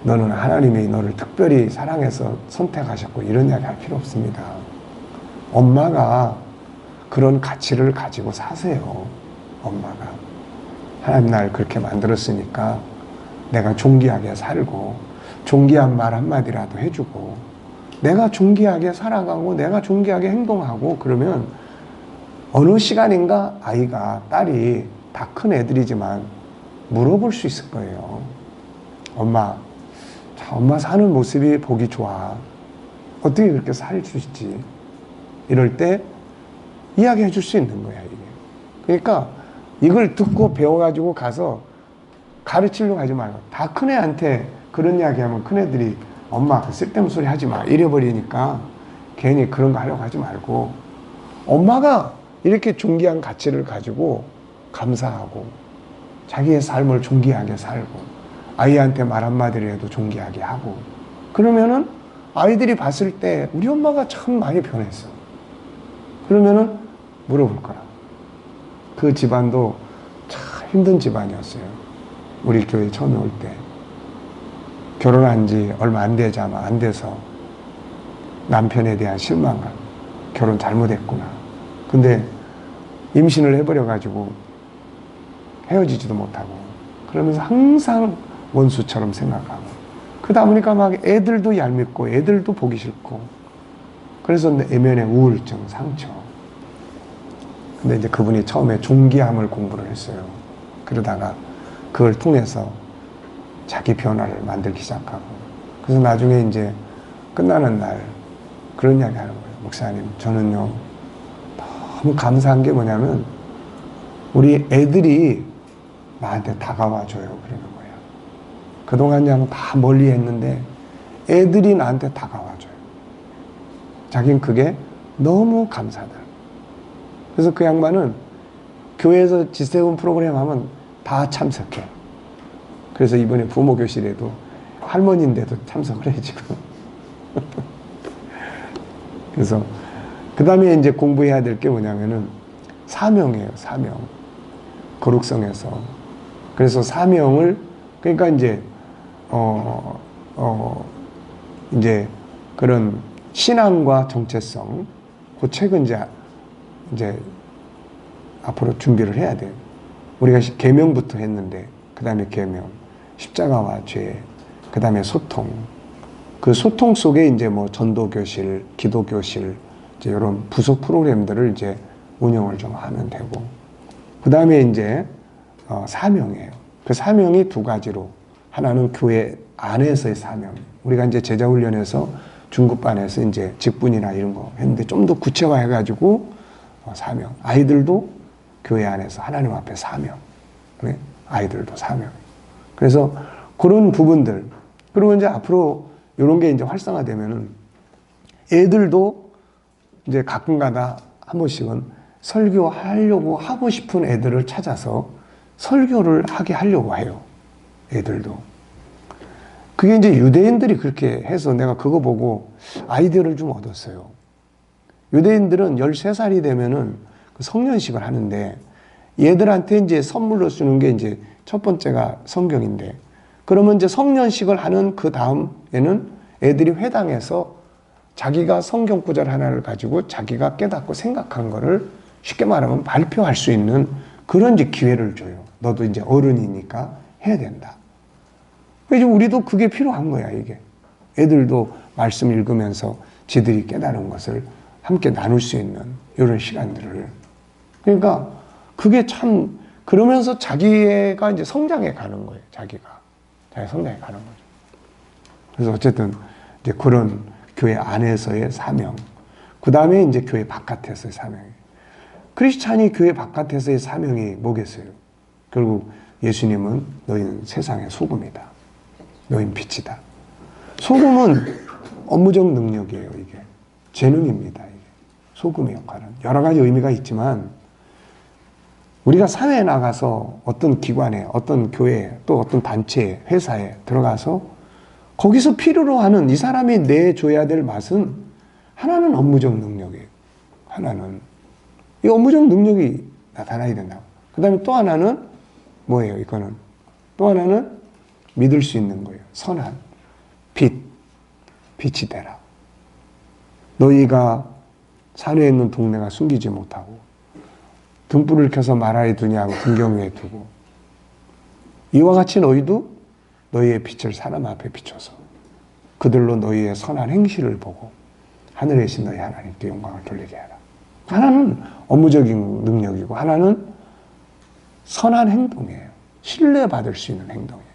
너는 하나님이 너를 특별히 사랑해서 선택하셨고 이런 이야기 할 필요 없습니다. 엄마가 그런 가치를 가지고 사세요. 엄마가. 하나님 날 그렇게 만들었으니까 내가 존귀하게 살고 존귀한 말 한마디라도 해주고 내가 존귀하게 살아가고 내가 존귀하게 행동하고 그러면 어느 시간인가 아이가, 딸이 다 큰 애들이지만 물어볼 수 있을 거예요. 엄마, 엄마 사는 모습이 보기 좋아. 어떻게 그렇게 살 수 있지? 이럴 때 이야기해 줄 수 있는 거야, 이게. 그러니까 이걸 듣고 배워가지고 가서 가르치려고 하지 말고 다 큰 애한테 그런 이야기 하면 큰 애들이 엄마 그 쓸데없는 소리 하지 마 이래버리니까 괜히 그런 거 하려고 하지 말고 엄마가 이렇게 존귀한 가치를 가지고 감사하고 자기의 삶을 존귀하게 살고 아이한테 말 한마디를 해도 존귀하게 하고 그러면은 아이들이 봤을 때 우리 엄마가 참 많이 변했어. 그러면은 물어볼 거라. 그 집안도 참 힘든 집안이었어요. 우리 교회 처음에 올 때. 결혼한 지 얼마 안 돼서 남편에 대한 실망감. 결혼 잘못했구나. 근데 임신을 해버려가지고 헤어지지도 못하고 그러면서 항상 원수처럼 생각하고 그러다 보니까 막 애들도 얄밉고 애들도 보기 싫고 그래서 내면의 우울증, 상처. 근데 이제 그분이 처음에 존귀함을 공부를 했어요. 그러다가 그걸 통해서 자기 변화를 만들기 시작하고 그래서 나중에 이제 끝나는 날 그런 이야기 하는 거예요. 목사님, 저는요 너무 감사한 게 뭐냐면 우리 애들이 나한테 다가와 줘요. 그러는 거예요. 그동안 그냥 다 멀리 했는데 애들이 나한테 다가와 줘요. 자기는 그게 너무 감사하다. 그래서 그 양반은 교회에서 지세운 프로그램 하면 다 참석해. 그래서 이번에 부모 교실에도 할머니인데도 참석을 해 지금. 그래서 그 다음에 이제 공부해야 될 게 뭐냐면은 사명이에요. 사명. 거룩성에서. 그래서 사명을 그러니까 이제 이제 그런 신앙과 정체성 그 책은 이제 앞으로 준비를 해야 돼요. 우리가 계명부터 했는데 그 다음에 계명, 십자가와 죄, 그 다음에 소통. 그 소통 속에 이제 뭐 전도교실, 기도교실 이제 이런 부속 프로그램들을 이제 운영을 좀 하면 되고 그 다음에 이제 사명이에요. 그 사명이 두 가지로 하나는 교회 안에서의 사명. 우리가 이제 제자훈련에서 중급반에서 이제 직분이나 이런 거 했는데 좀 더 구체화해가지고 사명. 아이들도 교회 안에서 하나님 앞에 사명. 네? 아이들도 사명. 그래서 그런 부분들. 그리고 이제 앞으로 이런 게 이제 활성화되면은 애들도 이제 가끔가다 한 번씩은 설교하려고 하고 싶은 애들을 찾아서 설교를 하게 하려고 해요. 애들도. 그게 이제 유대인들이 그렇게 해서 내가 그거 보고 아이디어를 좀 얻었어요. 유대인들은 13살이 되면은 그 성년식을 하는데 얘들한테 이제 선물로 주는 게 이제 첫 번째가 성경인데 그러면 이제 성년식을 하는 그 다음에는 애들이 회당에서 자기가 성경 구절 하나를 가지고 자기가 깨닫고 생각한 거를 쉽게 말하면 발표할 수 있는 그런 이제 기회를 줘요. 너도 이제 어른이니까 해야 된다. 그래서 우리도 그게 필요한 거야, 이게. 애들도 말씀 읽으면서 지들이 깨달은 것을 함께 나눌 수 있는 이런 시간들을. 그러니까 그게 참, 그러면서 자기가 이제 성장해 가는 거예요, 자기가. 자기 성장해 가는 거죠. 그래서 어쨌든 이제 그런 교회 안에서의 사명. 그 다음에 이제 교회 바깥에서의 사명이. 크리스찬이 교회 바깥에서의 사명이 뭐겠어요? 결국 예수님은 너희는 세상의 소금이다. 너희는 빛이다. 소금은 업무적 능력이에요, 이게. 재능입니다, 이게. 소금의 역할은. 여러 가지 의미가 있지만, 우리가 사회에 나가서 어떤 기관에, 어떤 교회에, 또 어떤 단체에, 회사에 들어가서 거기서 필요로 하는 이 사람이 내줘야 될 맛은 하나는 업무적 능력이에요. 하나는. 이 업무적 능력이 나타나야 된다고. 그 다음에 또 하나는 뭐예요, 이거는? 또 하나는 믿을 수 있는 거예요. 선한. 빛이 되라. 너희가 산에 있는 동네가 숨기지 못하고 등불을 켜서 마라에 두냐고 등경 위에 두고 이와 같이 너희도 너희의 빛을 사람 앞에 비춰서 그들로 너희의 선한 행실을 보고 하늘에 계신 너희 하나님께 영광을 돌리게 하라. 하나는 업무적인 능력이고 하나는 선한 행동이에요. 신뢰받을 수 있는 행동이에요.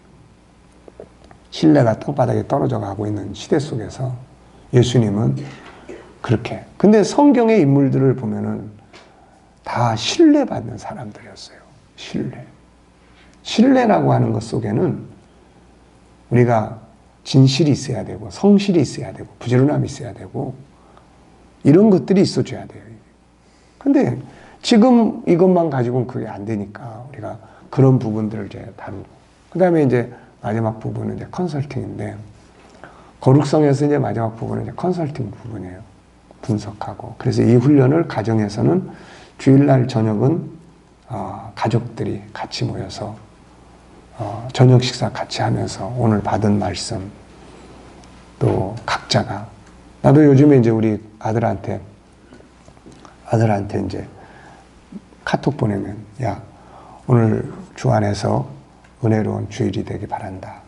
신뢰가 땅바닥에 떨어져 가고 있는 시대 속에서 예수님은 그렇게. 근데 성경의 인물들을 보면은 다 신뢰받는 사람들이었어요. 신뢰라고 하는 것 속에는 우리가 진실이 있어야 되고 성실이 있어야 되고 부지런함이 있어야 되고 이런 것들이 있어줘야 돼요. 근데 지금 이것만 가지고는 그게 안 되니까 우리가 그런 부분들을 이제 다루고 그 다음에 이제 마지막 부분은 이제 컨설팅인데 거룩성에서 이제 마지막 부분은 이제 컨설팅 부분이에요. 분석하고. 그래서 이 훈련을 가정에서는 주일날 저녁은 가족들이 같이 모여서 저녁 식사 같이 하면서 오늘 받은 말씀 또 각자가 나도 요즘에 이제 우리 아들한테 이제 카톡 보내면 야 오늘 주 안에서 은혜로운 주일이 되기 바란다.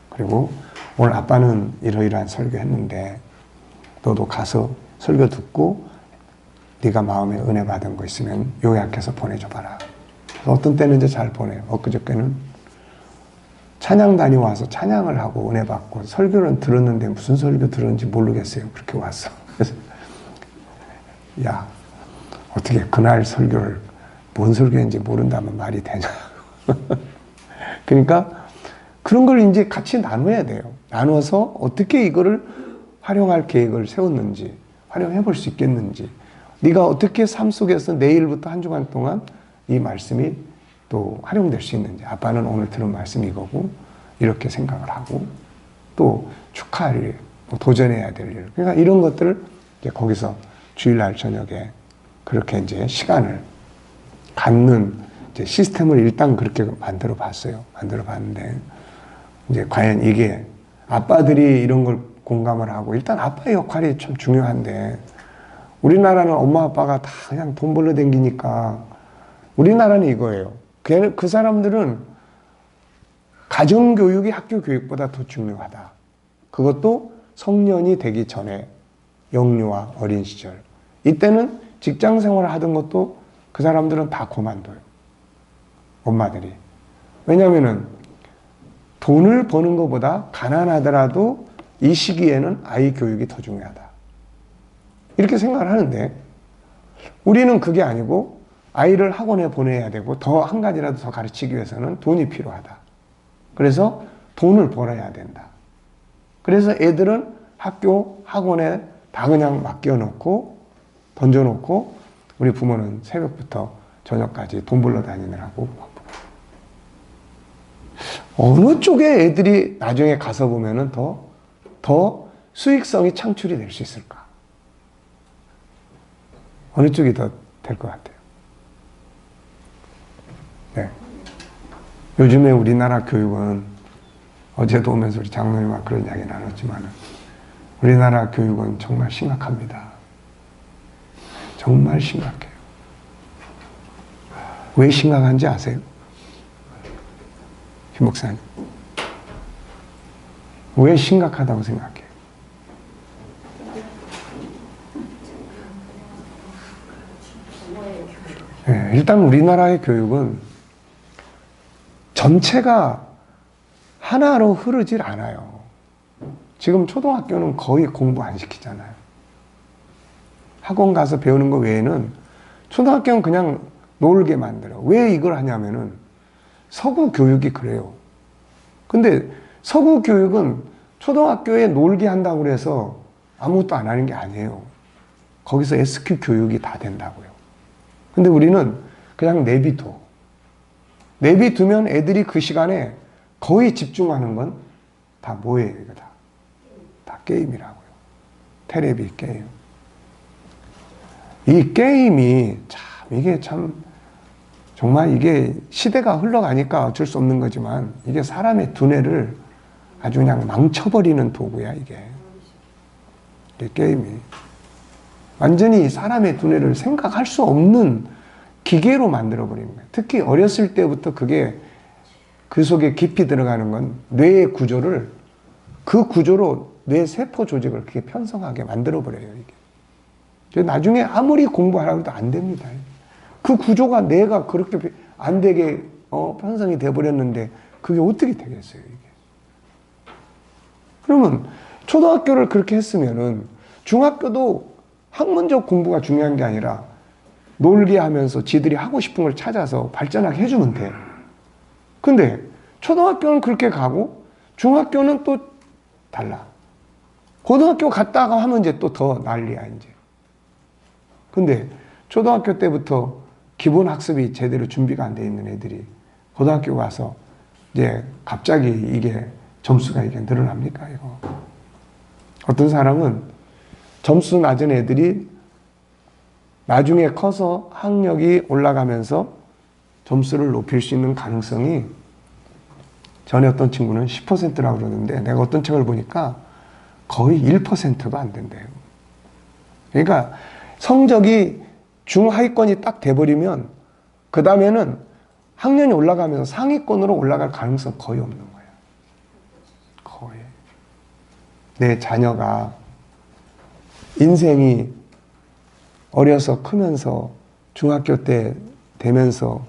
그리고 오늘 아빠는 이러이러한 설교했는데 너도 가서 설교 듣고 네가 마음에 은혜 받은 거 있으면 요약해서 보내줘봐라. 어떤 때는 이제 잘 보내요. 엊그저께는 찬양 다녀와서 찬양을 하고 은혜 받고 설교는 들었는데 무슨 설교 들었는지 모르겠어요. 그렇게 왔어. 그래서 야 어떻게 그날 설교를 뭔 설교인지 모른다면 말이 되냐. 그러니까 그런 걸 이제 같이 나눠야 돼요. 나눠서 어떻게 이거를 활용할 계획을 세웠는지 활용해 볼 수 있겠는지 네가 어떻게 삶 속에서 내일부터 한 주간 동안 이 말씀이 또 활용될 수 있는지 아빠는 오늘 들은 말씀이 이거고 이렇게 생각을 하고 또 축하할 일, 뭐 도전해야 될 일 그러니까 이런 것들을 이제 거기서 주일날 저녁에 그렇게 이제 시간을 갖는 이제 시스템을 일단 그렇게 만들어 봤어요. 만들어 봤는데 이제 과연 이게 아빠들이 이런 걸 공감을 하고 일단 아빠의 역할이 참 중요한데 우리나라는 엄마 아빠가 다 그냥 돈 벌러 댕기니까 우리나라는 이거예요. 그 사람들은 가정교육이 학교 교육보다 더 중요하다. 그것도 성년이 되기 전에 영유아 어린 시절. 이때는 직장 생활을 하던 것도 그 사람들은 다 그만둬요. 엄마들이. 왜냐하면은 돈을 버는 것보다 가난하더라도 이 시기에는 아이 교육이 더 중요하다. 이렇게 생각을 하는데 우리는 그게 아니고 아이를 학원에 보내야 되고 더 한 가지라도 더 가르치기 위해서는 돈이 필요하다. 그래서 돈을 벌어야 된다. 그래서 애들은 학교, 학원에 다 그냥 맡겨놓고 던져놓고 우리 부모는 새벽부터 저녁까지 돈 벌러 다니느라고 어느 쪽에 애들이 나중에 가서 보면은 더 수익성이 창출이 될 수 있을까? 어느 쪽이 더 될 것 같아요? 네. 요즘에 우리나라 교육은 어제도 오면서 우리 장로님과 그런 이야기 나눴지만 우리나라 교육은 정말 심각합니다. 정말 심각해요. 왜 심각한지 아세요? 김 목사님. 왜 심각하다고 생각해요? 네, 일단 우리나라의 교육은 전체가 하나로 흐르질 않아요. 지금 초등학교는 거의 공부 안 시키잖아요. 학원 가서 배우는 거 외에는 초등학교는 그냥 놀게 만들어. 왜 이걸 하냐면은 서구 교육이 그래요. 근데 서구 교육은 초등학교에 놀게 한다고 해서 아무것도 안 하는 게 아니에요. 거기서 SQ 교육이 다 된다고요. 근데 우리는 그냥 내비둬. 내비두면 애들이 그 시간에 거의 집중하는 건 다 뭐예요, 이거 다? 다 게임이라고요. 테레비 게임. 이 게임이 이게 참, 정말 이게 시대가 흘러가니까 어쩔 수 없는 거지만 이게 사람의 두뇌를 아주 그냥 망쳐버리는 도구야, 이게. 이 게임이. 완전히 사람의 두뇌를 생각할 수 없는 기계로 만들어버리는 거예요. 특히 어렸을 때부터 그게 그 속에 깊이 들어가는 건 뇌의 구조를 그 구조로 뇌 세포 조직을 그게 편성하게 만들어버려요, 이게. 나중에 아무리 공부하라고 해도 안 됩니다. 그 구조가 뇌가 그렇게 안 되게 편성이 돼버렸는데 그게 어떻게 되겠어요, 이게. 그러면 초등학교를 그렇게 했으면은 중학교도 학문적 공부가 중요한 게 아니라 놀게 하면서 지들이 하고 싶은 걸 찾아서 발전하게 해주면 돼. 근데 초등학교는 그렇게 가고 중학교는 또 달라. 고등학교 갔다가 하면 이제 또 더 난리야, 이제. 근데 초등학교 때부터 기본 학습이 제대로 준비가 안 돼 있는 애들이 고등학교 가서 이제 갑자기 이게 점수가 이게 늘어납니까, 이거? 어떤 사람은 점수 낮은 애들이 나중에 커서 학력이 올라가면서 점수를 높일 수 있는 가능성이 전에 어떤 친구는 10%라고 그러는데 내가 어떤 책을 보니까 거의 1%도 안 된대요. 그러니까 성적이 중하위권이 딱 돼버리면 그 다음에는 학년이 올라가면서 상위권으로 올라갈 가능성 거의 없는 거예요. 거의. 내 자녀가 인생이 어려서 크면서 중학교 때 되면서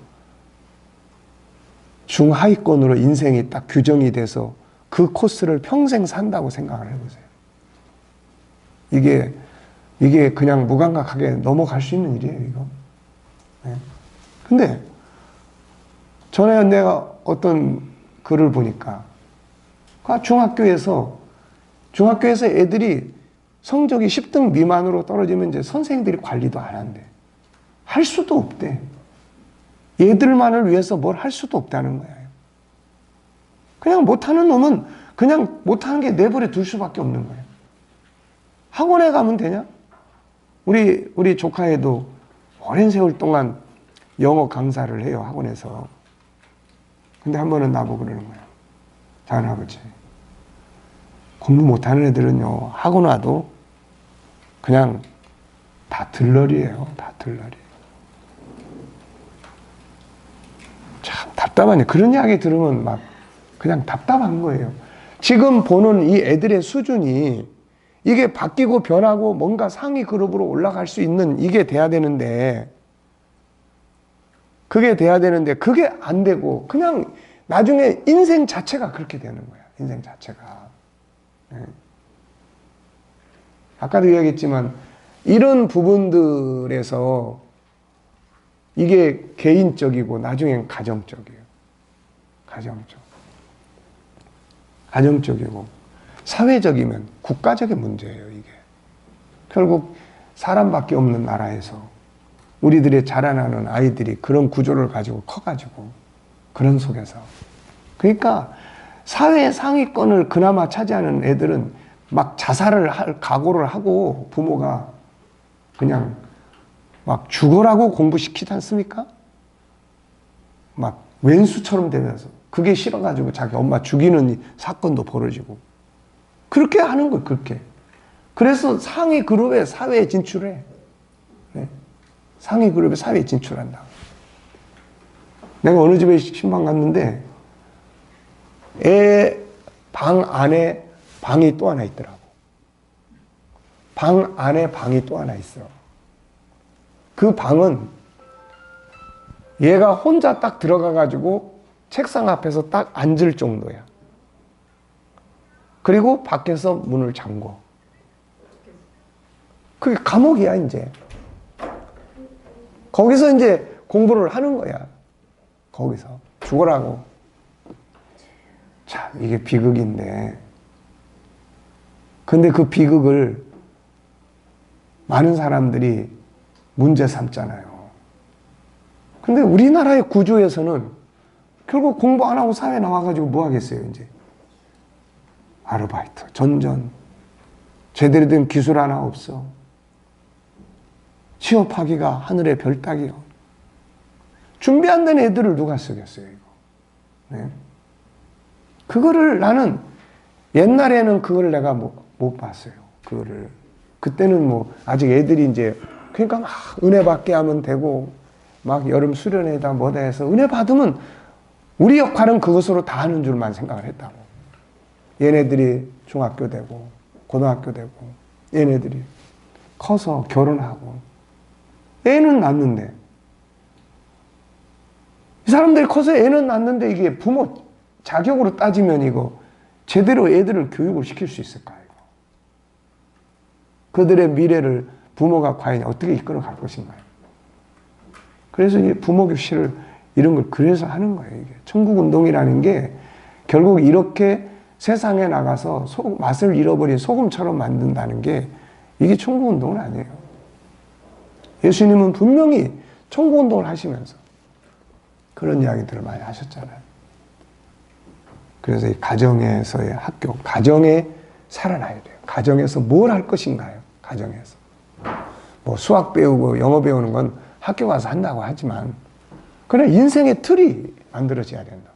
중하위권으로 인생이 딱 규정이 돼서 그 코스를 평생 산다고 생각을 해보세요. 이게 그냥 무감각하게 넘어갈 수 있는 일이에요, 이거. 네. 근데 전에 내가 어떤 글을 보니까 중학교에서 애들이 성적이 10등 미만으로 떨어지면 이제 선생님들이 관리도 안 한대. 할 수도 없대. 얘들만을 위해서 뭘 할 수도 없다는 거예요. 그냥 못하는 놈은 그냥 못하는 게 내버려 둘 수밖에 없는 거예요. 학원에 가면 되냐? 우리 조카애도 오랜 세월 동안 영어 강사를 해요, 학원에서. 근데 한 번은 나보고 그러는 거야. 작은 아버지, 공부 못하는 애들은요, 학원 와도 그냥 다 들러리예요. 다 들러리. 참 답답하네. 그런 이야기 들으면 막 그냥 답답한 거예요. 지금 보는 이 애들의 수준이 이게 바뀌고 변하고 뭔가 상위 그룹으로 올라갈 수 있는 이게 돼야 되는데 그게 안 되고 그냥 나중에 인생 자체가 그렇게 되는 거야. 인생 자체가. 네. 아까도 이야기했지만 이런 부분들에서 이게 개인적이고 나중엔 가정적이에요. 가정적이고 사회적이면 국가적인 문제예요, 이게. 결국 사람밖에 없는 나라에서 우리들의 자라나는 아이들이 그런 구조를 가지고 커가지고 그런 속에서. 그러니까 사회 상위권을 그나마 차지하는 애들은 막 자살을 할 각오를 하고 부모가 그냥 막 죽으라고 공부시키지 않습니까? 막 왼수처럼 되면서 그게 싫어가지고 자기 엄마 죽이는 사건도 벌어지고. 그렇게 하는 거예요, 그렇게. 그래서 상위 그룹에 사회에 진출해. 네. 상위 그룹에 사회에 진출한다. 내가 어느 집에 신방 갔는데 애 방 안에 방이 또 하나 있더라고. 방 안에 방이 또 하나 있어. 그 방은 얘가 혼자 딱 들어가가지고 책상 앞에서 딱 앉을 정도야. 그리고 밖에서 문을 잠궈. 그게 감옥이야, 이제. 거기서 이제 공부를 하는 거야. 거기서. 죽어라고. 참, 이게 비극인데. 근데 그 비극을 많은 사람들이 문제 삼잖아요. 근데 우리나라의 구조에서는 결국 공부 안 하고 사회 나와가지고 뭐 하겠어요, 이제. 아르바이트, 전전. 제대로 된 기술 하나 없어. 취업하기가 하늘의 별 따기요. 준비 안 된 애들을 누가 쓰겠어요, 이거. 네. 그거를 나는 옛날에는 그걸 내가 못 봤어요. 그거를. 그때는 뭐 아직 애들이 이제 그러니까 막 은혜 받게 하면 되고 막 여름 수련회다 뭐다 해서 은혜 받으면 우리 역할은 그것으로 다 하는 줄만 생각을 했다고. 얘네들이 중학교 되고 고등학교 되고 얘네들이 커서 결혼하고 애는 낳는데 이 사람들이 커서 애는 낳는데 이게 부모 자격으로 따지면 이거 제대로 애들을 교육을 시킬 수 있을까 이거. 그들의 미래를 부모가 과연 어떻게 이끌어 갈 것인가요? 그래서 이 부모 교실을 이런 걸 그래서 하는 거예요. 이게 천국운동이라는 게 결국 이렇게 세상에 나가서 맛을 잃어버린 소금처럼 만든다는 게 이게 천국운동은 아니에요. 예수님은 분명히 천국운동을 하시면서 그런 이야기들을 많이 하셨잖아요. 그래서 이 가정에서의 학교, 가정에 살아나야 돼요. 가정에서 뭘 할 것인가요? 가정에서. 뭐 수학 배우고 영어 배우는 건 학교 가서 한다고 하지만 그냥 인생의 틀이 만들어져야 된다.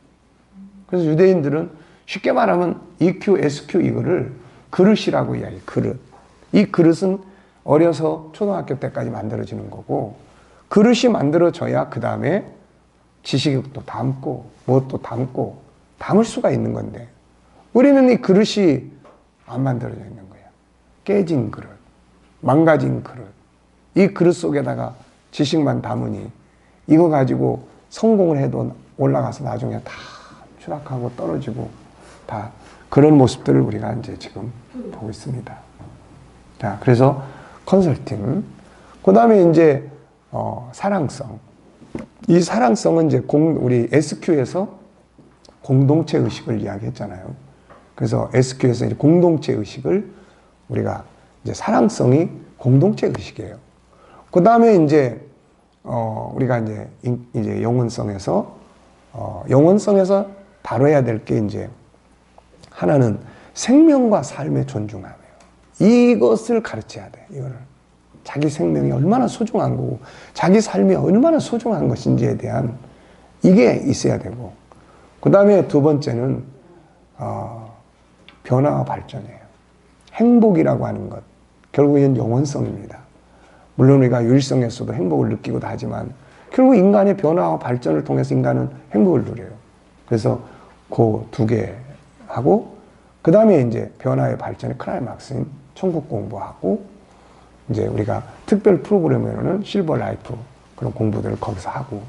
그래서 유대인들은 쉽게 말하면 EQ, SQ 이거를 그릇이라고 이야기해요. 그릇. 이 그릇은 어려서 초등학교 때까지 만들어지는 거고 그릇이 만들어져야 그 다음에 지식도 담고 무엇도 담고 담을 수가 있는 건데 우리는 이 그릇이 안 만들어져 있는 거야. 깨진 그릇, 망가진 그릇. 이 그릇 속에다가 지식만 담으니 이거 가지고 성공을 해도 올라가서 나중에 다 추락하고 떨어지고 다 그런 모습들을 우리가 이제 지금 보고 있습니다. 자, 그래서 컨설팅. 그 다음에 이제 사랑성. 이 사랑성은 이제 우리 SQ에서 공동체 의식을 이야기했잖아요. 그래서 SQ에서 이제 공동체 의식을 우리가 이제 사랑성이 공동체 의식이에요. 그 다음에 이제 우리가 이제 영혼성에서 다뤄야 될 게 이제 하나는 생명과 삶의 존중함이에요. 이것을 가르쳐야 돼. 이거를 자기 생명이 얼마나 소중한 거고 자기 삶이 얼마나 소중한 것인지에 대한 이게 있어야 되고 그 다음에 두 번째는 변화와 발전이에요. 행복이라고 하는 것 결국엔 영혼성입니다. 물론 우리가 유일성에서도 행복을 느끼고도 하지만 결국 인간의 변화와 발전을 통해서 인간은 행복을 누려요. 그래서 그 두 개 하고 그 다음에 이제 변화의 발전의 클라이막스인 천국 공부하고 이제 우리가 특별 프로그램으로는 실버 라이프 그런 공부들을 거기서 하고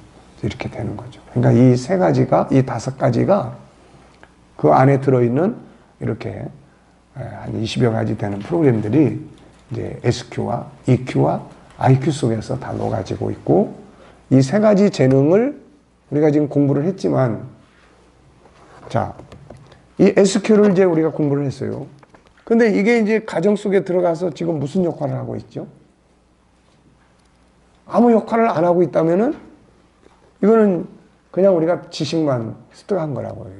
이렇게 되는 거죠. 그러니까 이 세 가지가 이 다섯 가지가 그 안에 들어있는 이렇게 한 20여 가지 되는 프로그램들이 이제 SQ와 EQ와 IQ 속에서 다 녹아지고 있고 이 세 가지 재능을 우리가 지금 공부를 했지만 자, 이 SQ를 이제 우리가 공부를 했어요. 근데 이게 이제 가정 속에 들어가서 지금 무슨 역할을 하고 있죠? 아무 역할을 안 하고 있다면은 이거는 그냥 우리가 지식만 습득한 거라고요.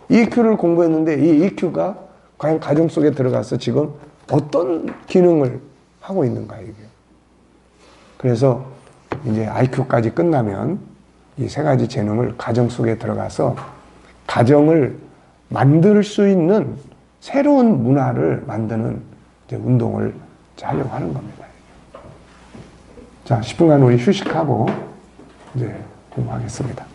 EQ를 공부했는데 이 EQ가 과연 가정 속에 들어가서 지금 어떤 기능을 하고 있는가 이게. 그래서 이제 IQ까지 끝나면 이 세 가지 재능을 가정 속에 들어가서 가정을 만들 수 있는 새로운 문화를 만드는 이제 운동을 이제 하려고 하는 겁니다. 자, 10분간 우리 휴식하고 이제 공부하겠습니다.